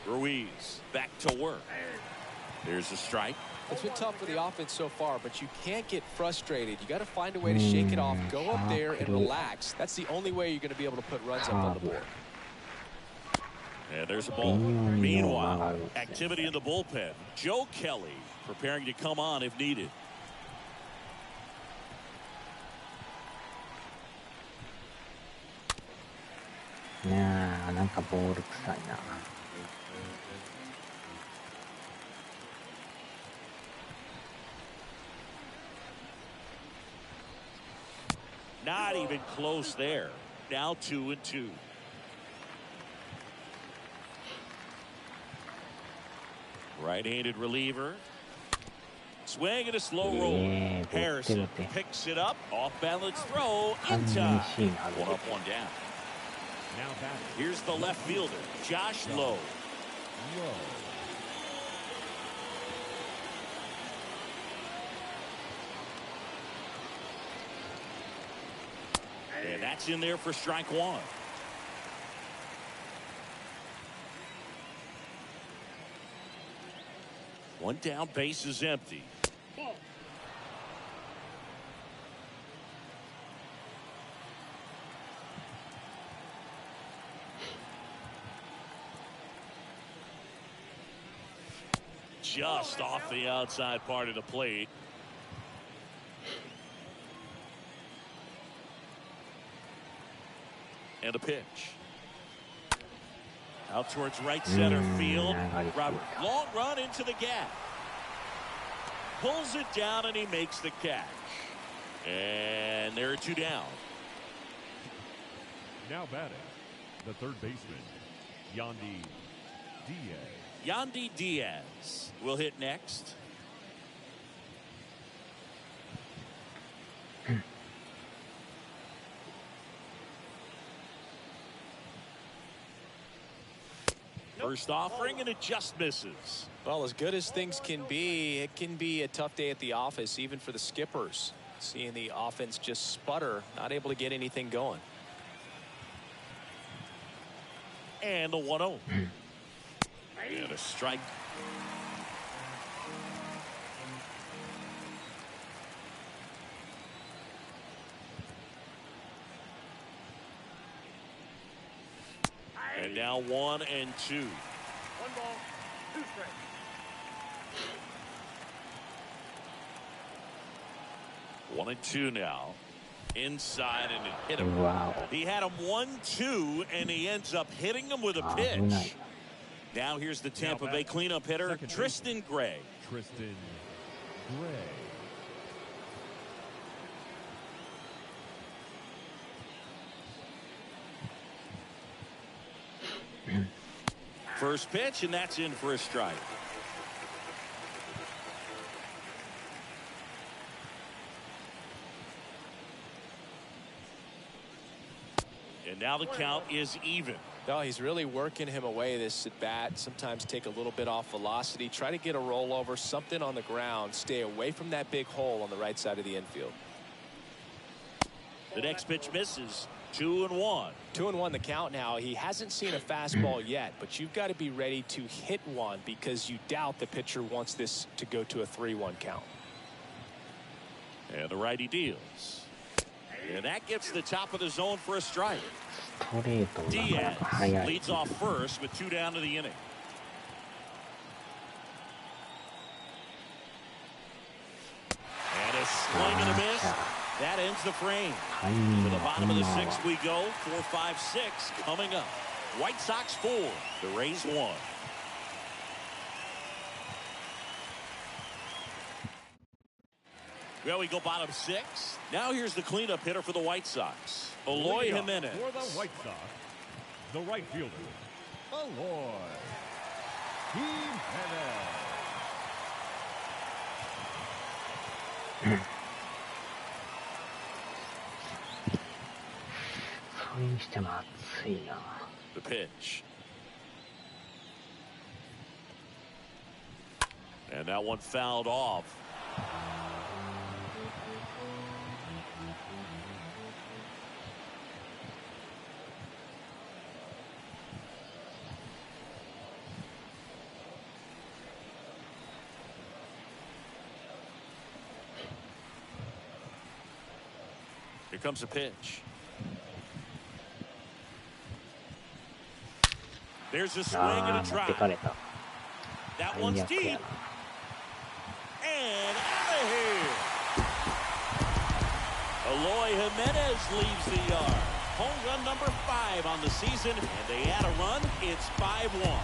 Ruiz back to work. There's a strike. It's been tough for the offense so far, but you can't get frustrated. You got to find a way to shake it off, go up there and relax. That's the only way you're going to be able to put runs up on the board. And there's a ball. Meanwhile, activity in the bullpen. Joe Kelly preparing to come on if needed. Yeah, なんかボール臭いな。Not even close there. Now 2-2. Right-handed reliever. Swing and a slow roll. Harrison picks it up. Off-balance throw in time. 1 up, 1 down. Now batting. Here's the left fielder, Josh Lowe. And that's in there for strike 1. One down, base is empty. just off the outside part of the plate. And a pitch. Out towards right center field. Robert, long run into the gap. Pulls it down and he makes the catch. And there are two down. Now batting, the third baseman, Yandy Diaz. Yandy Diaz will hit next. First offering, and it just misses. Well, as good as things can be, it can be a tough day at the office, even for the skippers. Seeing the offense just sputter, not able to get anything going. And the 1-0. And a strike. And now 1-2. 1 ball, 2 strikes. One and two now. Inside, and it hit him. Wow. He had him 1-2, and he ends up hitting him with a pitch. Now here's the Tampa Bay cleanup hitter, Tristan Gray. Tristan Gray. First pitch, and that's in for a strike. And now the count is even. No, he's really working him away this at bat. Sometimes take a little bit off velocity. Try to get a rollover, something on the ground. Stay away from that big hole on the right side of the infield. The next pitch misses. 2-1. 2-1 the count now. He hasn't seen a fastball yet, but you've got to be ready to hit one because you doubt the pitcher wants this to go to a 3-1 count. And the righty deals. And that gets the top of the zone for a strike. Diaz leads off first with 2 down to the inning. And a swing and a miss. That ends the frame. To the bottom of the 6th we go. 4, 5, 6 coming up. White Sox 4, the Rays 1. Well, we go bottom 6. Now here's the cleanup hitter for the White Sox, Eloy Jimenez. For the White Sox, the right fielder, Eloy Jimenez. それにしても暑いな。 The pitch. And that one fouled off. Here comes a pitch. There's a swing and a drive. That one's deep. And out of here. Eloy Jimenez leaves the yard. Home run number 5 on the season, and they add a run. It's 5-1.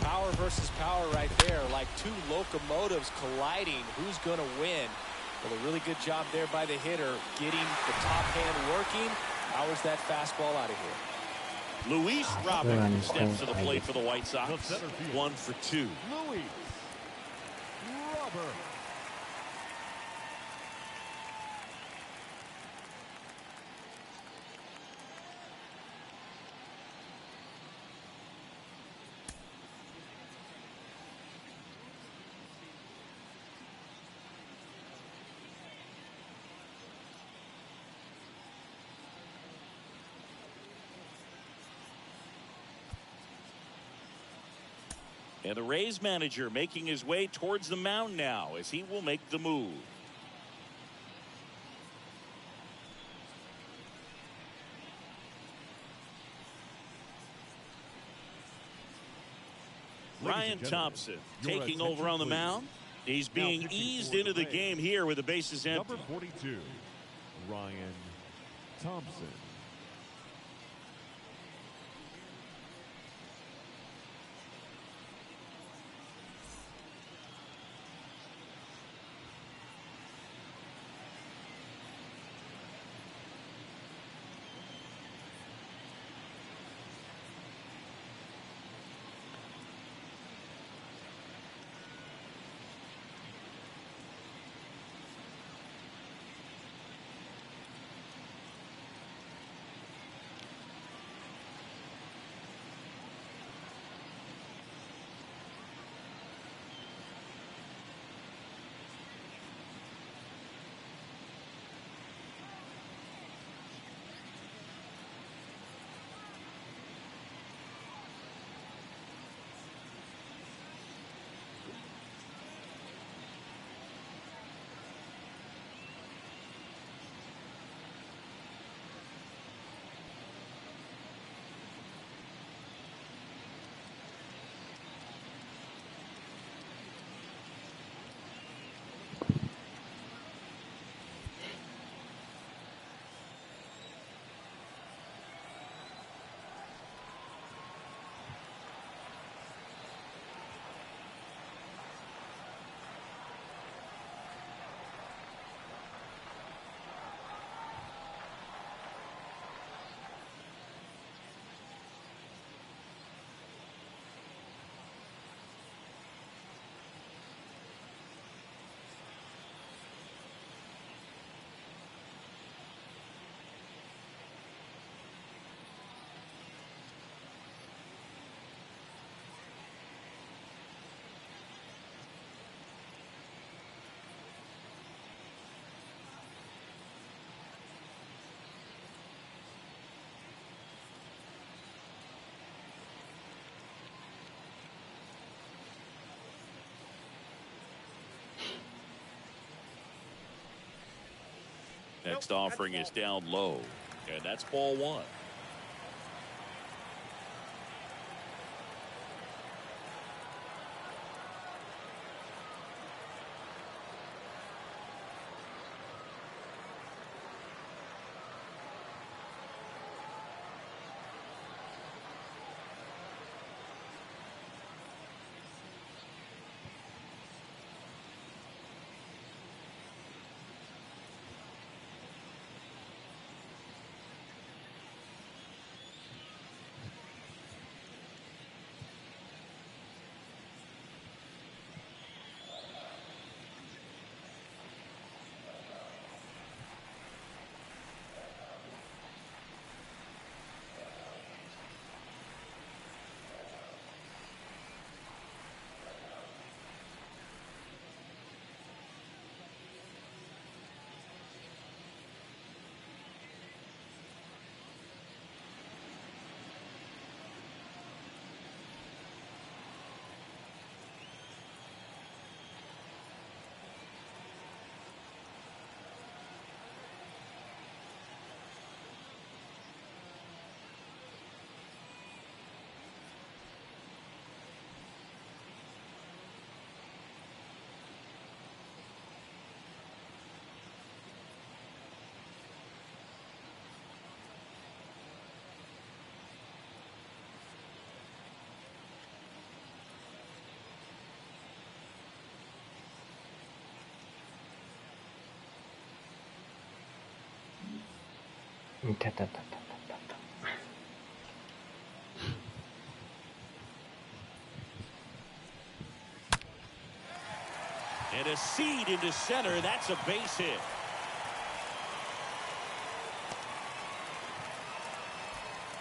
Power versus power right there, like 2 locomotives colliding. Who's going to win? Well, a really good job there by the hitter, getting the top hand working. Powers that fastball out of here. Luis Robert steps to the plate for the White Sox. 1 for 2. Luis Robert. And the Rays manager making his way towards the mound now as he will make the move. Ryan Thompson taking over on the mound. He's being eased into the game here with the bases empty. Number 42, Ryan Thompson. Next offering is down low, and that's ball one. And a seed into center. That's a base hit.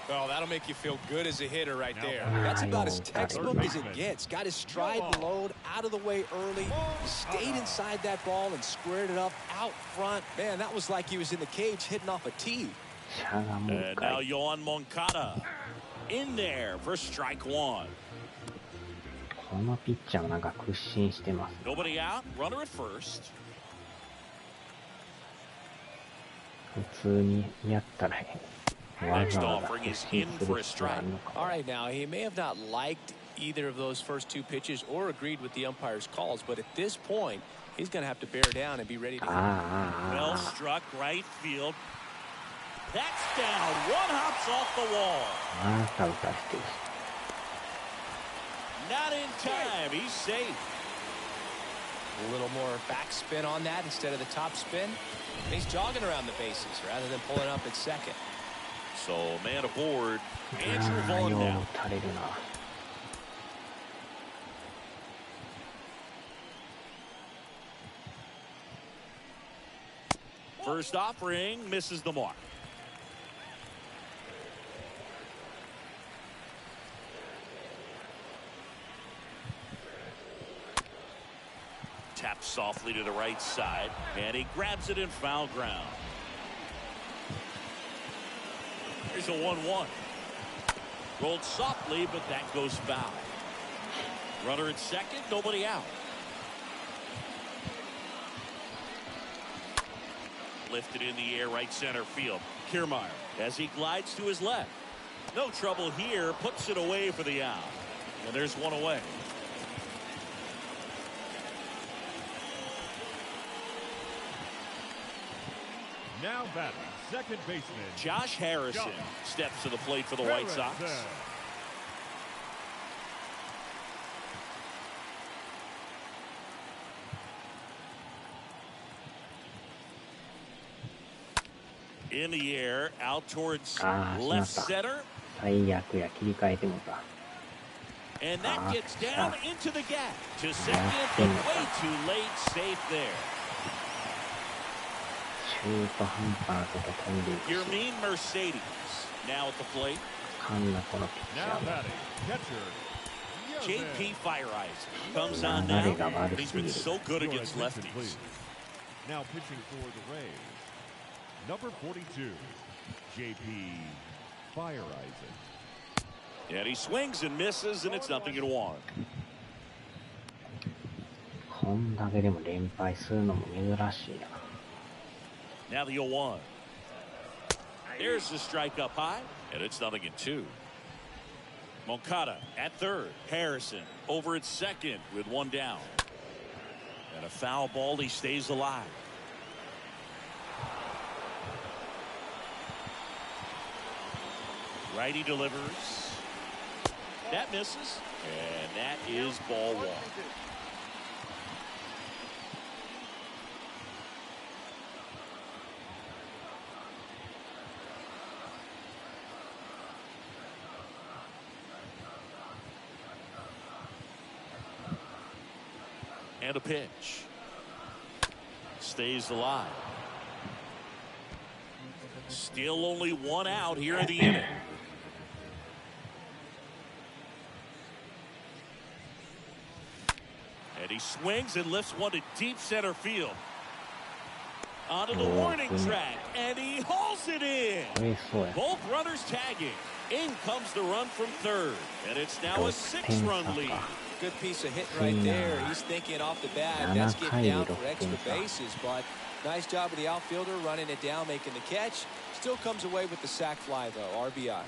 Well, that'll make you feel good as a hitter right there. That's about as textbook as it gets. Got his stride and load out of the way early. Stayed inside that ball and squared it up out front. Man, that was like he was in the cage hitting off a tee. And now Yohan Moncada in there for strike one. このピッチャーもなんか屈伸してます。Nobody out, runner at first. 普通にやったらわざわざ屈伸する必要あるのか。All right, now he may have not liked either of those first two pitches or agreed with the umpire's calls, but at this point, he's going to have to bear down and be ready to go. Well struck right field. That's down. One hops off the wall. また打たしてる。Not in time. He's safe. A little more backspin on that instead of the top spin. And he's jogging around the bases rather than pulling up at second. So man aboard. Andrew Vaughn よう now. 打たれるな。First offering misses the mark. Taps softly to the right side, and he grabs it in foul ground. Here's a 1-1. Rolled softly, but that goes foul. Runner at second, nobody out. Lifted in the air, right center field. Kiermaier as he glides to his left. No trouble here, puts it away for the out. And there's one away. Now batting, second baseman Josh Harrison steps to the plate for the White Sox. In the air, out towards left center. 最悪や、切り替えてもた。 And that gets down into the gap to second, but way too late, safe there. 中途半端なとこ飛んでいくし。 Your mean Mercedes now at the plate. あかんな、このピッチャ Now ーも。 batting, catcher. JP Fireeyes comes on now. He's been so good against lefties. Now pitching for the Rays, number 42, JP Fireeyes. And he swings and misses, and it's 0-1. こんだけでも連敗するのも珍しいな。 Now the 0-1. There's the strike up high, and it's 0-2. Moncada at third. Harrison over at second with one down. And a foul ball, he stays alive. Righty delivers. That misses, and that is ball one. And a pitch. Stays alive. Still only one out here in the inning. And he swings and lifts one to deep center field. Onto the warning track, and he hauls it in. Both runners tagging. In comes the run from third, and it's now a 6-run lead. Good piece of hit right there. He's thinking off the bat. That's getting down for extra bases, but nice job of the outfielder running it down, making the catch. Still comes away with the sac fly, though. RBI.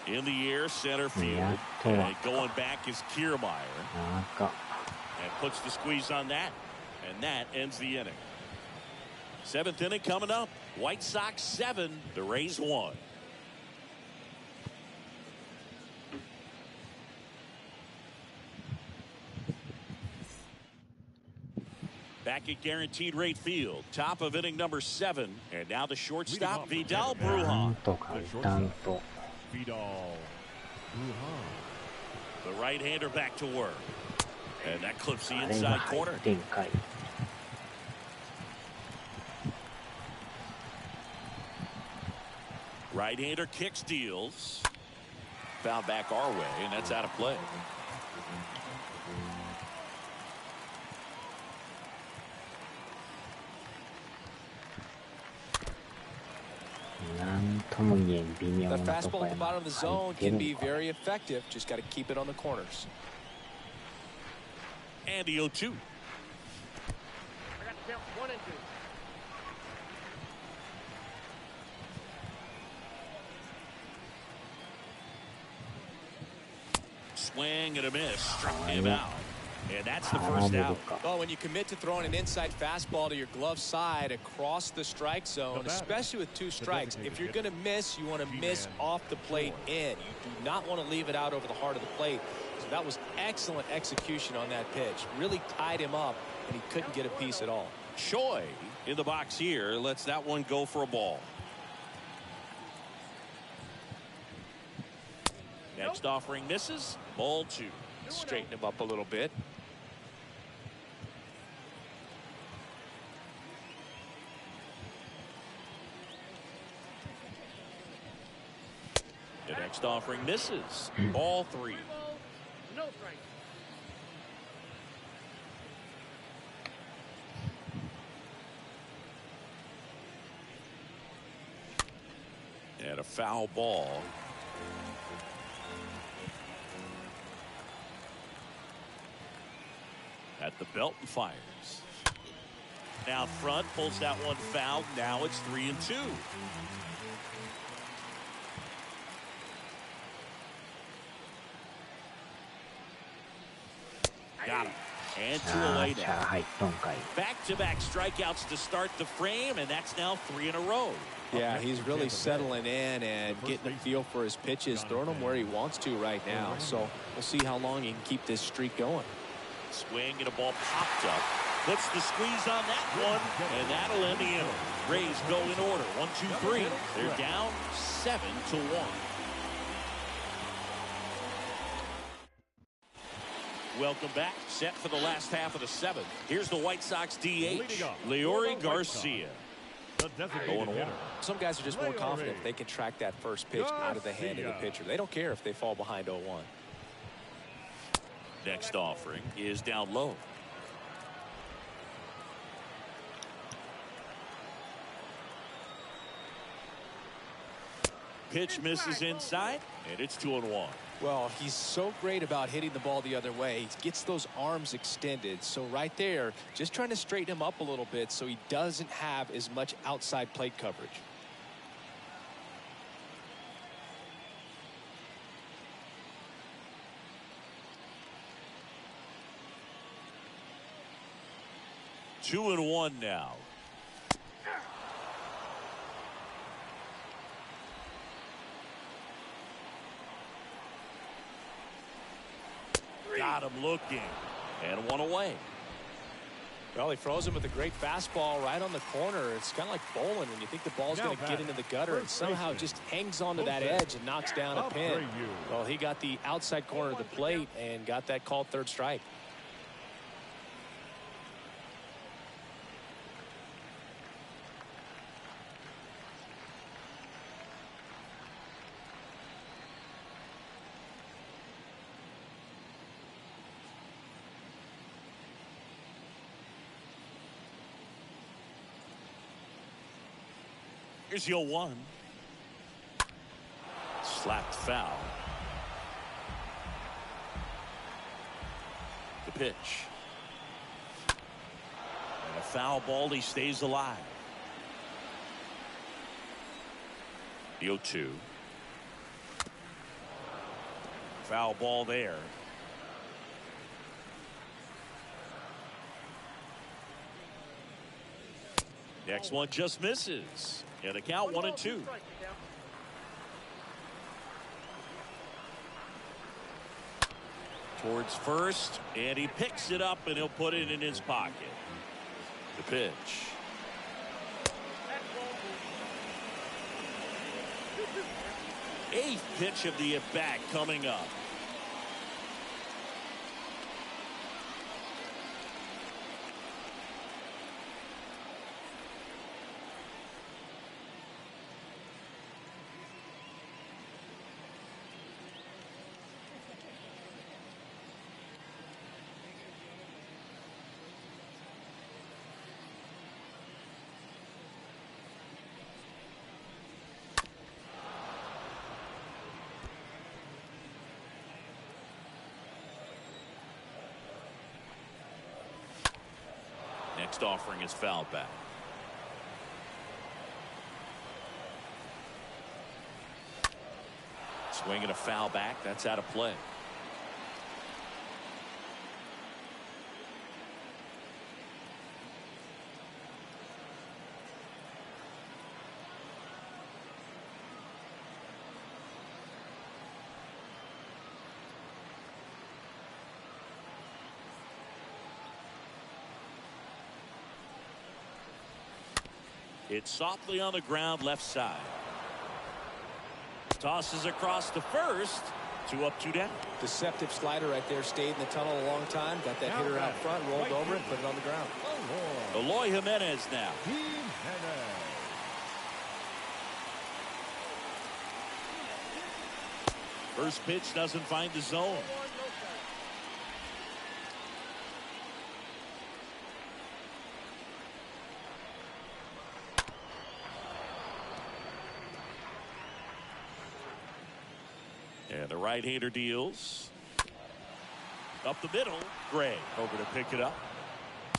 In the air, center field. And going back is Kiermaier. And puts the squeeze on that. And that ends the inning. 7th inning coming up. White Sox 7, the Rays 1. Back at Guaranteed Rate Field, top of inning number 7, and now the shortstop Vidal Brujan. The right-hander back to work, and that clips the inside corner. Right-hander kicks, deals. Foul back our way, and that's out of play. The fastball at the bottom of the zone can be very effective. Just got to keep it on the corners. And the 0-2. I got the count 1 and 2. Swing and a miss. Struck him out. And that's the first out. Well, when you commit to throwing an inside fastball to your glove side across the strike zone, especially with 2 strikes, if you're going to miss, you want to miss off the plate in. You do not want to leave it out over the heart of the plate. So that was excellent execution on that pitch. Really tied him up, and he couldn't get a piece at all. Choi in the box here lets that one go for a ball. Next offering misses. Ball 2. Straighten him up a little bit. The next offering misses. Ball 3. No strike. And a foul ball. At the belt and fires. Down front, pulls that one foul. Now it's 3-2. Got him. And 2 away now. Back-to-back strikeouts to start the frame, and that's now 3 in a row. Yeah, he's really settling in and getting a feel for his pitches, throwing them where he wants to right now. So we'll see how long he can keep this streak going. Swing and a ball popped up. Puts the squeeze on that one, and that'll end the inning. Rays go in order. 1, 2, 3. They're down 7-1. Welcome back. Set for the last half of the 7th. Here's the White Sox DH, Leori Garcia. Going on. Some guys are just more confident if they can track that first pitch out of the hand of the pitcher. They don't care if they fall behind 0-1. Next offering is down low. Pitch misses inside, and it's 2-1. Well, he's so great about hitting the ball the other way. He gets those arms extended. So right there, just trying to straighten him up a little bit so he doesn't have as much outside plate coverage. Two and one now. Got him looking. And one away. Well, he throws him with a great fastball right on the corner. It's kind of like bowling when you think the ball's going to get into the gutter and somehow just hangs onto that edge and knocks down a pin. Well, he got the outside corner of the plate and got that called third strike. Here's the 0-1. Slapped foul. The pitch. And a foul ball. He stays alive. The 0-2. Foul ball there. Next one just misses. And the count 1-2. Towards first, and he picks it up, and he'll put it in his pocket. The pitch. Eighth pitch of the at-bat coming up. next offering is fouled back. Swinging a foul back. That's out of play. It's softly on the ground left side. Tosses across to first. 2 up, 2 down. Deceptive slider right there. Stayed in the tunnel a long time. Got that hitter out front. Rolled over it. Put it on the ground. Eloy Jimenez now. First pitch doesn't find the zone. And the right-hander deals. Up the middle. Gray over to pick it up.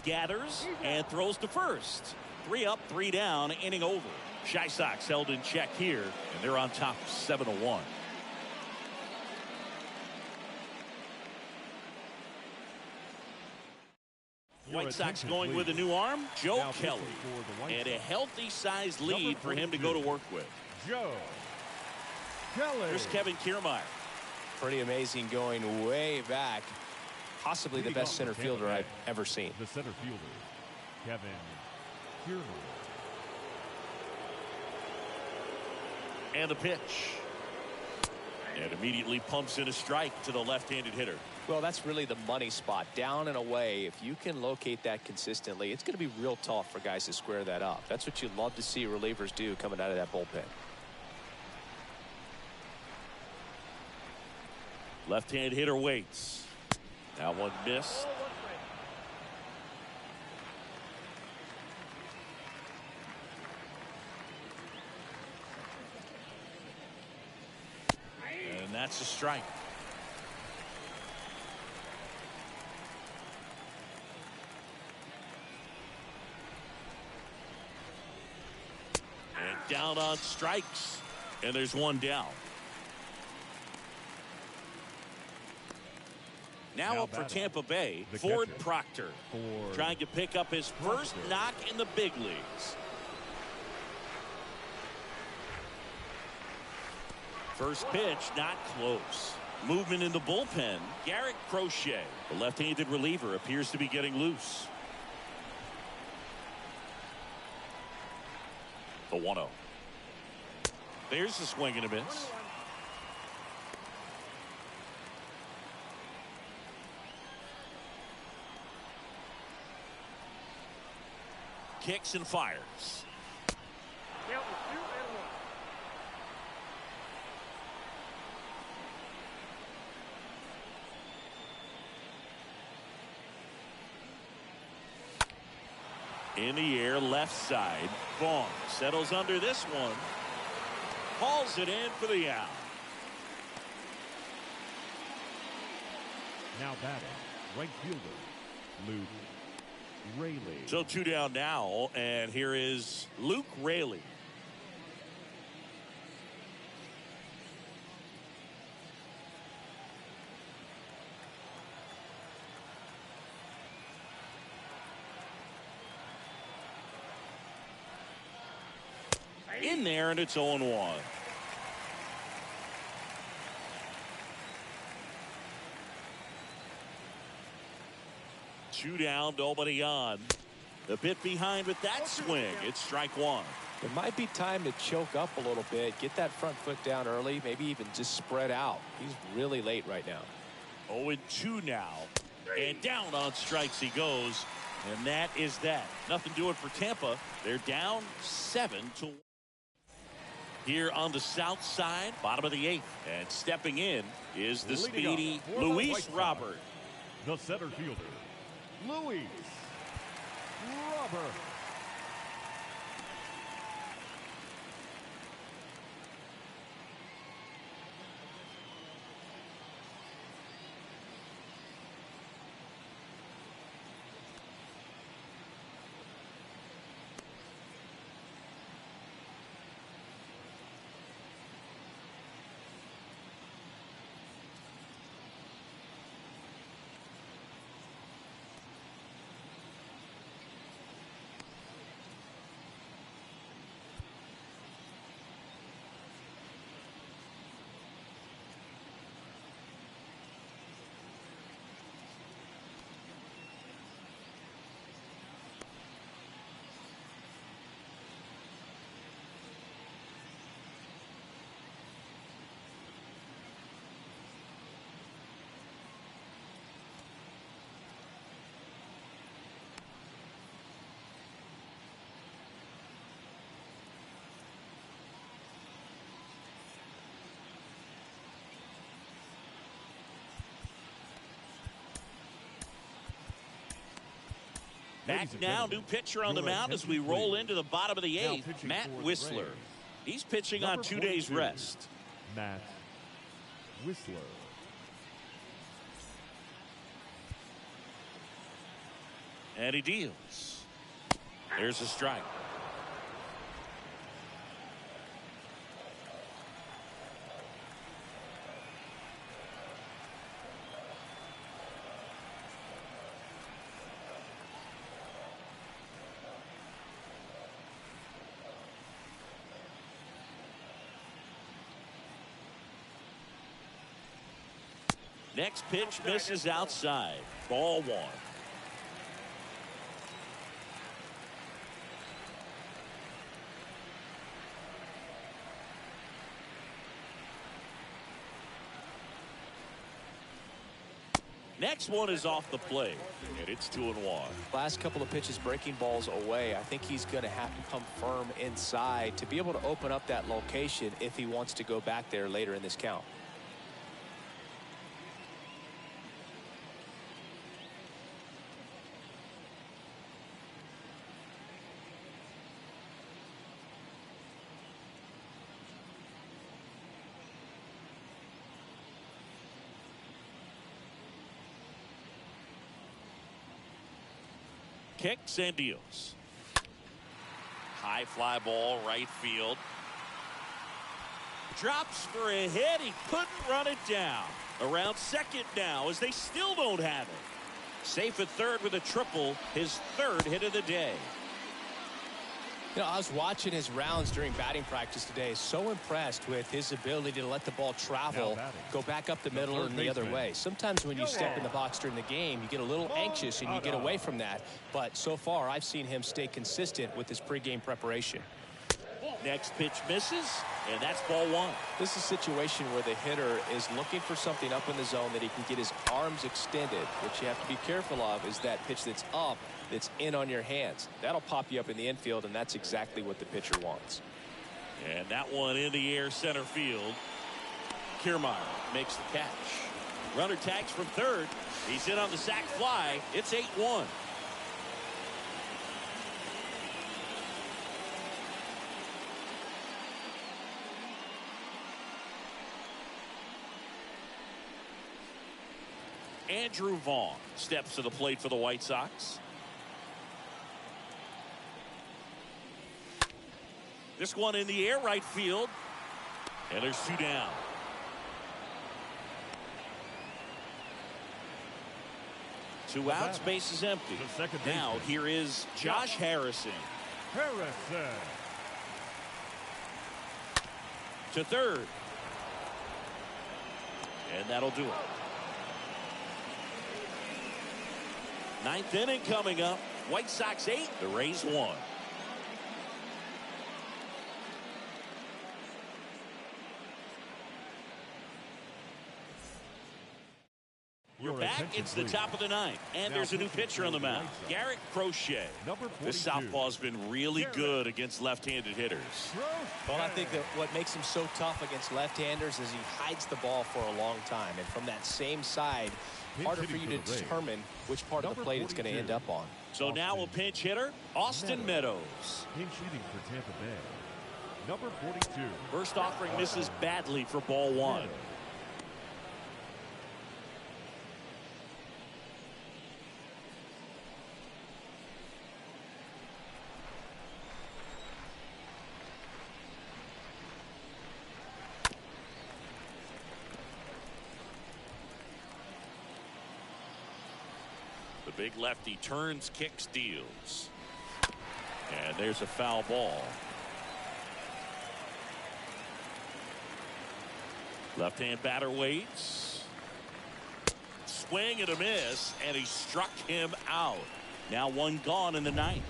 Gathers and throws to first. 3 up, 3 down, inning over. Shy Sox held in check here, and they're on top 7-1. White Sox going with a new arm, Joe Kelly. And a healthy-sized lead for him to go to work with. Joe Kelly. Here's Kevin Kiermaier. Pretty amazing going way back. Possibly the best center fielder I've ever seen. The center fielder, Kevin Kiermaier. And the pitch. And immediately pumps in a strike to the left-handed hitter. Well, that's really the money spot. Down and away. If you can locate that consistently, it's going to be real tough for guys to square that up. That's what you love to see relievers do coming out of that bullpen. Left-hand hitter waits. That one missed. And that's a strike. And down on strikes. And there's one down. Now up for Tampa Bay, Ford Proctor, trying to pick up his first knock in the big leagues. First pitch, not close. Movement in the bullpen. Garrett Crochet, the left-handed reliever, appears to be getting loose. The 1-0. There's the swing and a miss. Kicks and fires. Count was 2-1. In the air, left side. Vaughn settles under this one. Hauls it in for the out. Now batting, right fielder, Luke Raley. So 2 down now, and here is Luke Raley. In there, and it's 0-1. Two down, nobody on. The bit behind with that swing. It's strike one. It might be time to choke up a little bit, get that front foot down early, maybe even just spread out. He's really late right now. 0-2 now. And down on strikes he goes. And that is that. Nothing doing for Tampa. They're down 7-1. Here on the south side, bottom of the 8th. And stepping in is the speedy Luis Robert. The center fielder, Luis Robert. Back now, new pitcher on the mound as we roll into the bottom of the eighth, Matt Whistler. He's pitching on 2 days rest. Matt Whistler. And he deals. There's a strike. Next pitch misses outside. Ball one. Next one is off the plate, and it's 2-1. Last couple of pitches breaking balls away. I think he's going to have to come firm inside to be able to open up that location if he wants to go back there later in this count. Kicks and deals. High fly ball, right field. Drops for a hit. He couldn't run it down. Around second now as they still don't have it. Safe at third with a triple, his third hit of the day. You know, I was watching his rounds during batting practice today. So impressed with his ability to let the ball travel, go back up the middle and the other way. Sometimes when you step in the box during the game, you get a little anxious and you get away from that. But so far, I've seen him stay consistent with his pregame preparation. Next pitch misses, and that's ball one. This is a situation where the hitter is looking for something up in the zone that he can get his arms extended. What you have to be careful of is that pitch that's up, that's in on your hands. That'll pop you up in the infield, and that's exactly what the pitcher wants. And that one in the air center field. Kiermaier makes the catch. Runner tags from third. He's in on the sac fly. It's 8-1. Andrew Vaughn steps to the plate for the White Sox. This one in the air, right field. And there's two down. Two outs, base is empty. Now here is Josh Harrison. To third. And that'll do it. Ninth inning coming up. White Sox 8, the Rays 1. We're back. It's the top of the ninth, and there's a new pitcher on the mound, Garrett Crochet. This southpaw's been really good against left-handed hitters. Well, I think that what makes him so tough against left-handers is he hides the ball for a long time, and from that same side, harder for you to determine which part of the plate it's going to end up on. So now a pinch hitter, Austin Meadows. Pinch hitting for Tampa Bay. Number 42. First offering misses badly for ball one. The big lefty turns, kicks, deals. And there's a foul ball. Left-hand batter waits. Swing and a miss, and he struck him out. Now one gone in the ninth.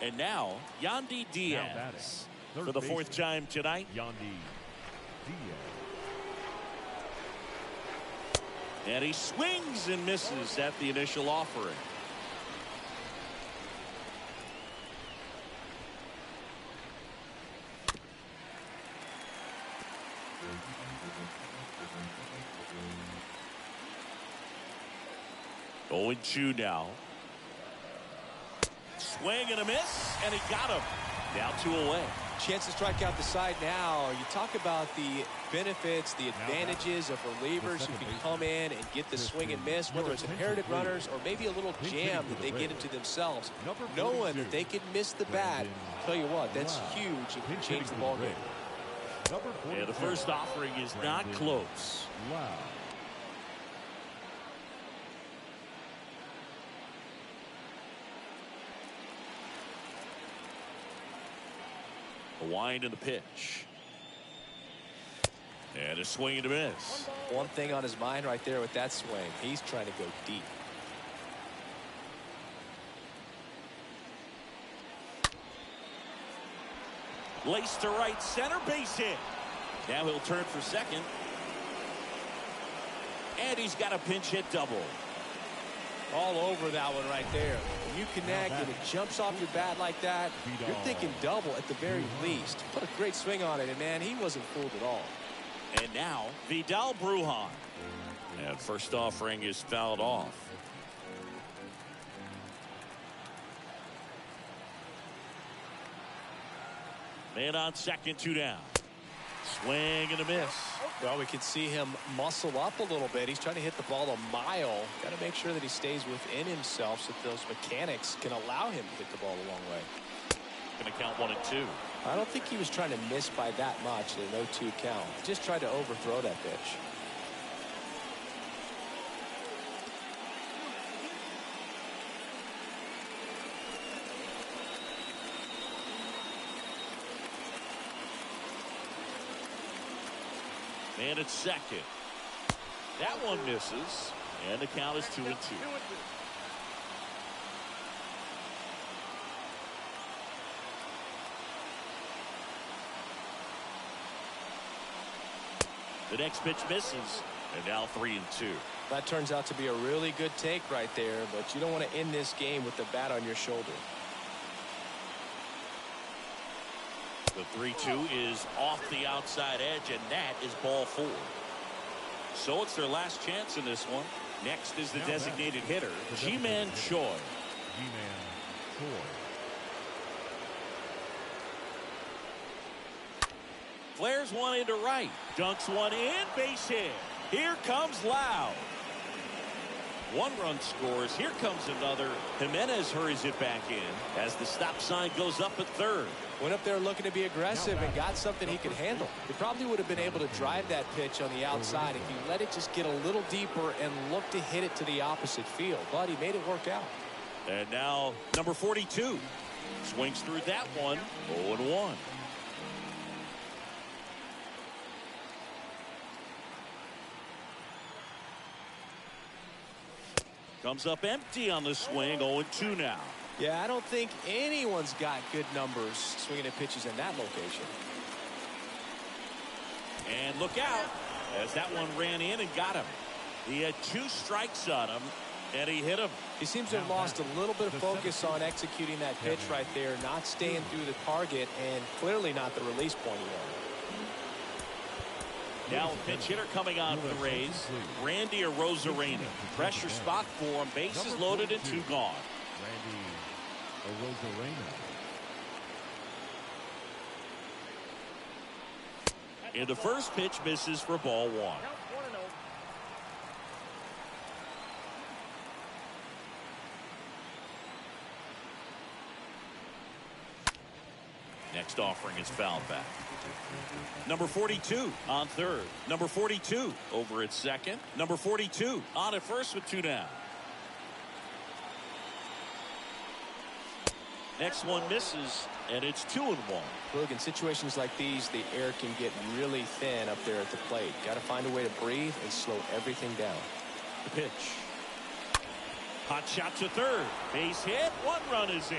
And now Yandy Diaz for the fourth time tonight. Yandy Diaz. And he swings and misses at the initial offering. Oh, 0-2 now. Swing and a miss, and he got him. Now 2 away. Chance to strike out the side now. You talk about the benefits, the advantages of relievers who can come in and get the swing and miss, whether it's inherited runners or maybe a little jam that they get into themselves. Knowing that they can miss the bat, tell you what, that's huge and can change the ball game. Yeah, the first offering is not close. A wind in the pitch. And a swing and a miss. One thing on his mind right there with that swing, he's trying to go deep. Laced to right center, base hit. Now he'll turn for second. And he's got a pinch hit double. All over that one right there. When you connect and it jumps off your bat like that, you're thinking double at the very least. Put a great swing on it, and man, he wasn't fooled at all. And now Vidal Brujan. And first offering is fouled off. Man on second, 2 down. Swing and a miss. Well, we can see him muscle up a little bit. He's trying to hit the ball a mile. Got to make sure that he stays within himself so that those mechanics can allow him to hit the ball a long way. Going to count 1 and 2. I don't think he was trying to miss by that much in an 0-2 count. Just tried to overthrow that pitch. Man at second. That one misses. And the count is 2 and 2. The next pitch misses. And now 3 and 2. That turns out to be a really good take right there, but you don't want to end this game with the bat on your shoulder. The 3-2 is off the outside edge, and that is ball 4. So it's their last chance in this one. Next is the designated hitter, Ji-Man Choi. Flares one into right. Dunks one in. Base hit. Here comes Loud. 1 run scores. Here comes another. Jimenez hurries it back in as the stop sign goes up at third. Went up there looking to be aggressive and got something he could handle. He probably would have been able to drive that pitch on the outside if he let it just get a little deeper and look to hit it to the opposite field. But he made it work out. And now number 42 swings through that one. 0-1. Comes up empty on the swing. 0-2 now. Yeah, I don't think anyone's got good numbers swinging at pitches in that location. And look out as that one ran in and got him. He had 2 strikes on him, and he hit him. He seems to have lost a little bit of focus on executing that pitch right there, not staying through the target, and clearly not the release point he wanted. Now a pinch hitter coming on for the Rays, Randy Arozarena. Pressure spot for him. Bases loaded and 2 gone. And the first pitch misses for ball 1. Next offering is fouled back. Number 42 on third. Number 42 over at second. Number 42 on at first with 2 down. Next one misses, and it's 2-1. Look, in situations like these, the air can get really thin up there at the plate. Got to find a way to breathe and slow everything down. The pitch. Hot shot to third. Base hit. 1 run is in.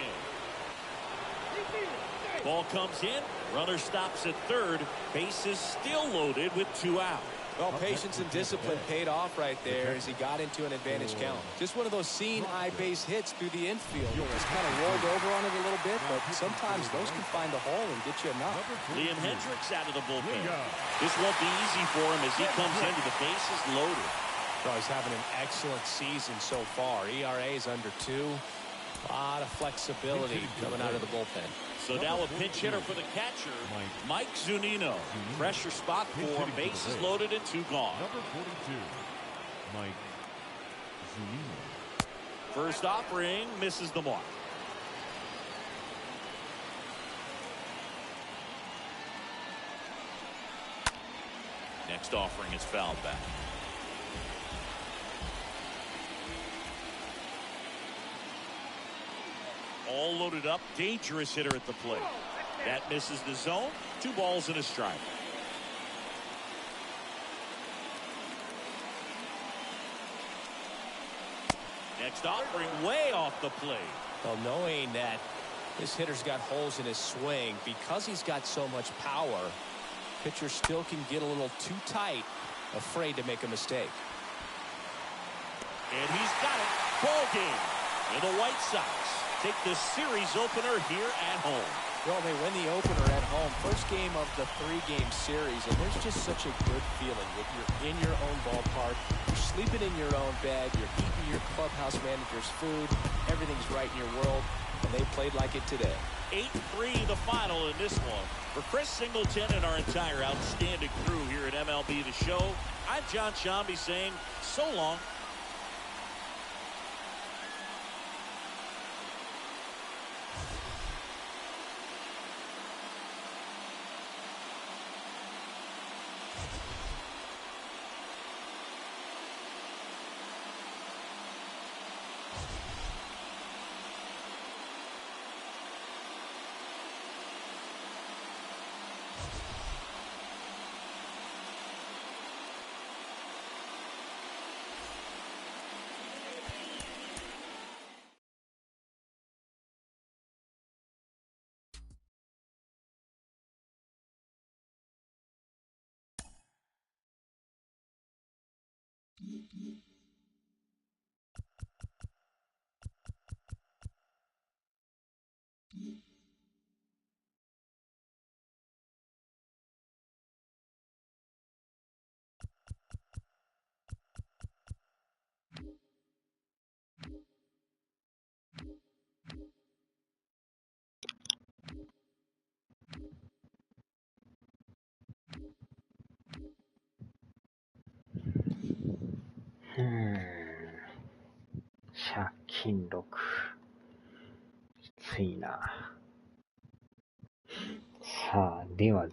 Ball comes in. Runner stops at third. Base is still loaded with 2 out. Well, patience and discipline paid off right there as he got into an advantage count. Just one of those seeing eye base hits through the infield. Just kind of rolled over on it a little bit, but sometimes those can find a hole and get you a knock. Liam Hendricks out of the bullpen. This won't be easy for him as he comes into the bases loaded. Well, he's having an excellent season so far. ERA is under 2. A lot of flexibility coming out of the bullpen. So now a pinch hitter for the catcher, Mike Zunino. Pressure spot for him. Bases loaded and 2 gone. Number 42, Mike Zunino. First offering misses the mark. Next offering is fouled back. All loaded up. Dangerous hitter at the plate. That misses the zone. 2 balls and a strike. Next offering way off the plate. Well, knowing that this hitter's got holes in his swing, because he's got so much power, pitcher still can get a little too tight, afraid to make a mistake. And he's got it. Ball game. And the White Sox take the series opener here at home. Well, they win the opener at home. First game of the 3-game series, and there's just such a good feeling when you're in your own ballpark, you're sleeping in your own bed, you're eating your clubhouse manager's food, everything's right in your world, and they played like it today. 8-3 the final in this one. For Chris Singleton and our entire outstanding crew here at MLB The Show, I'm John Shambi saying so long.借金6。きついな。さあ、では。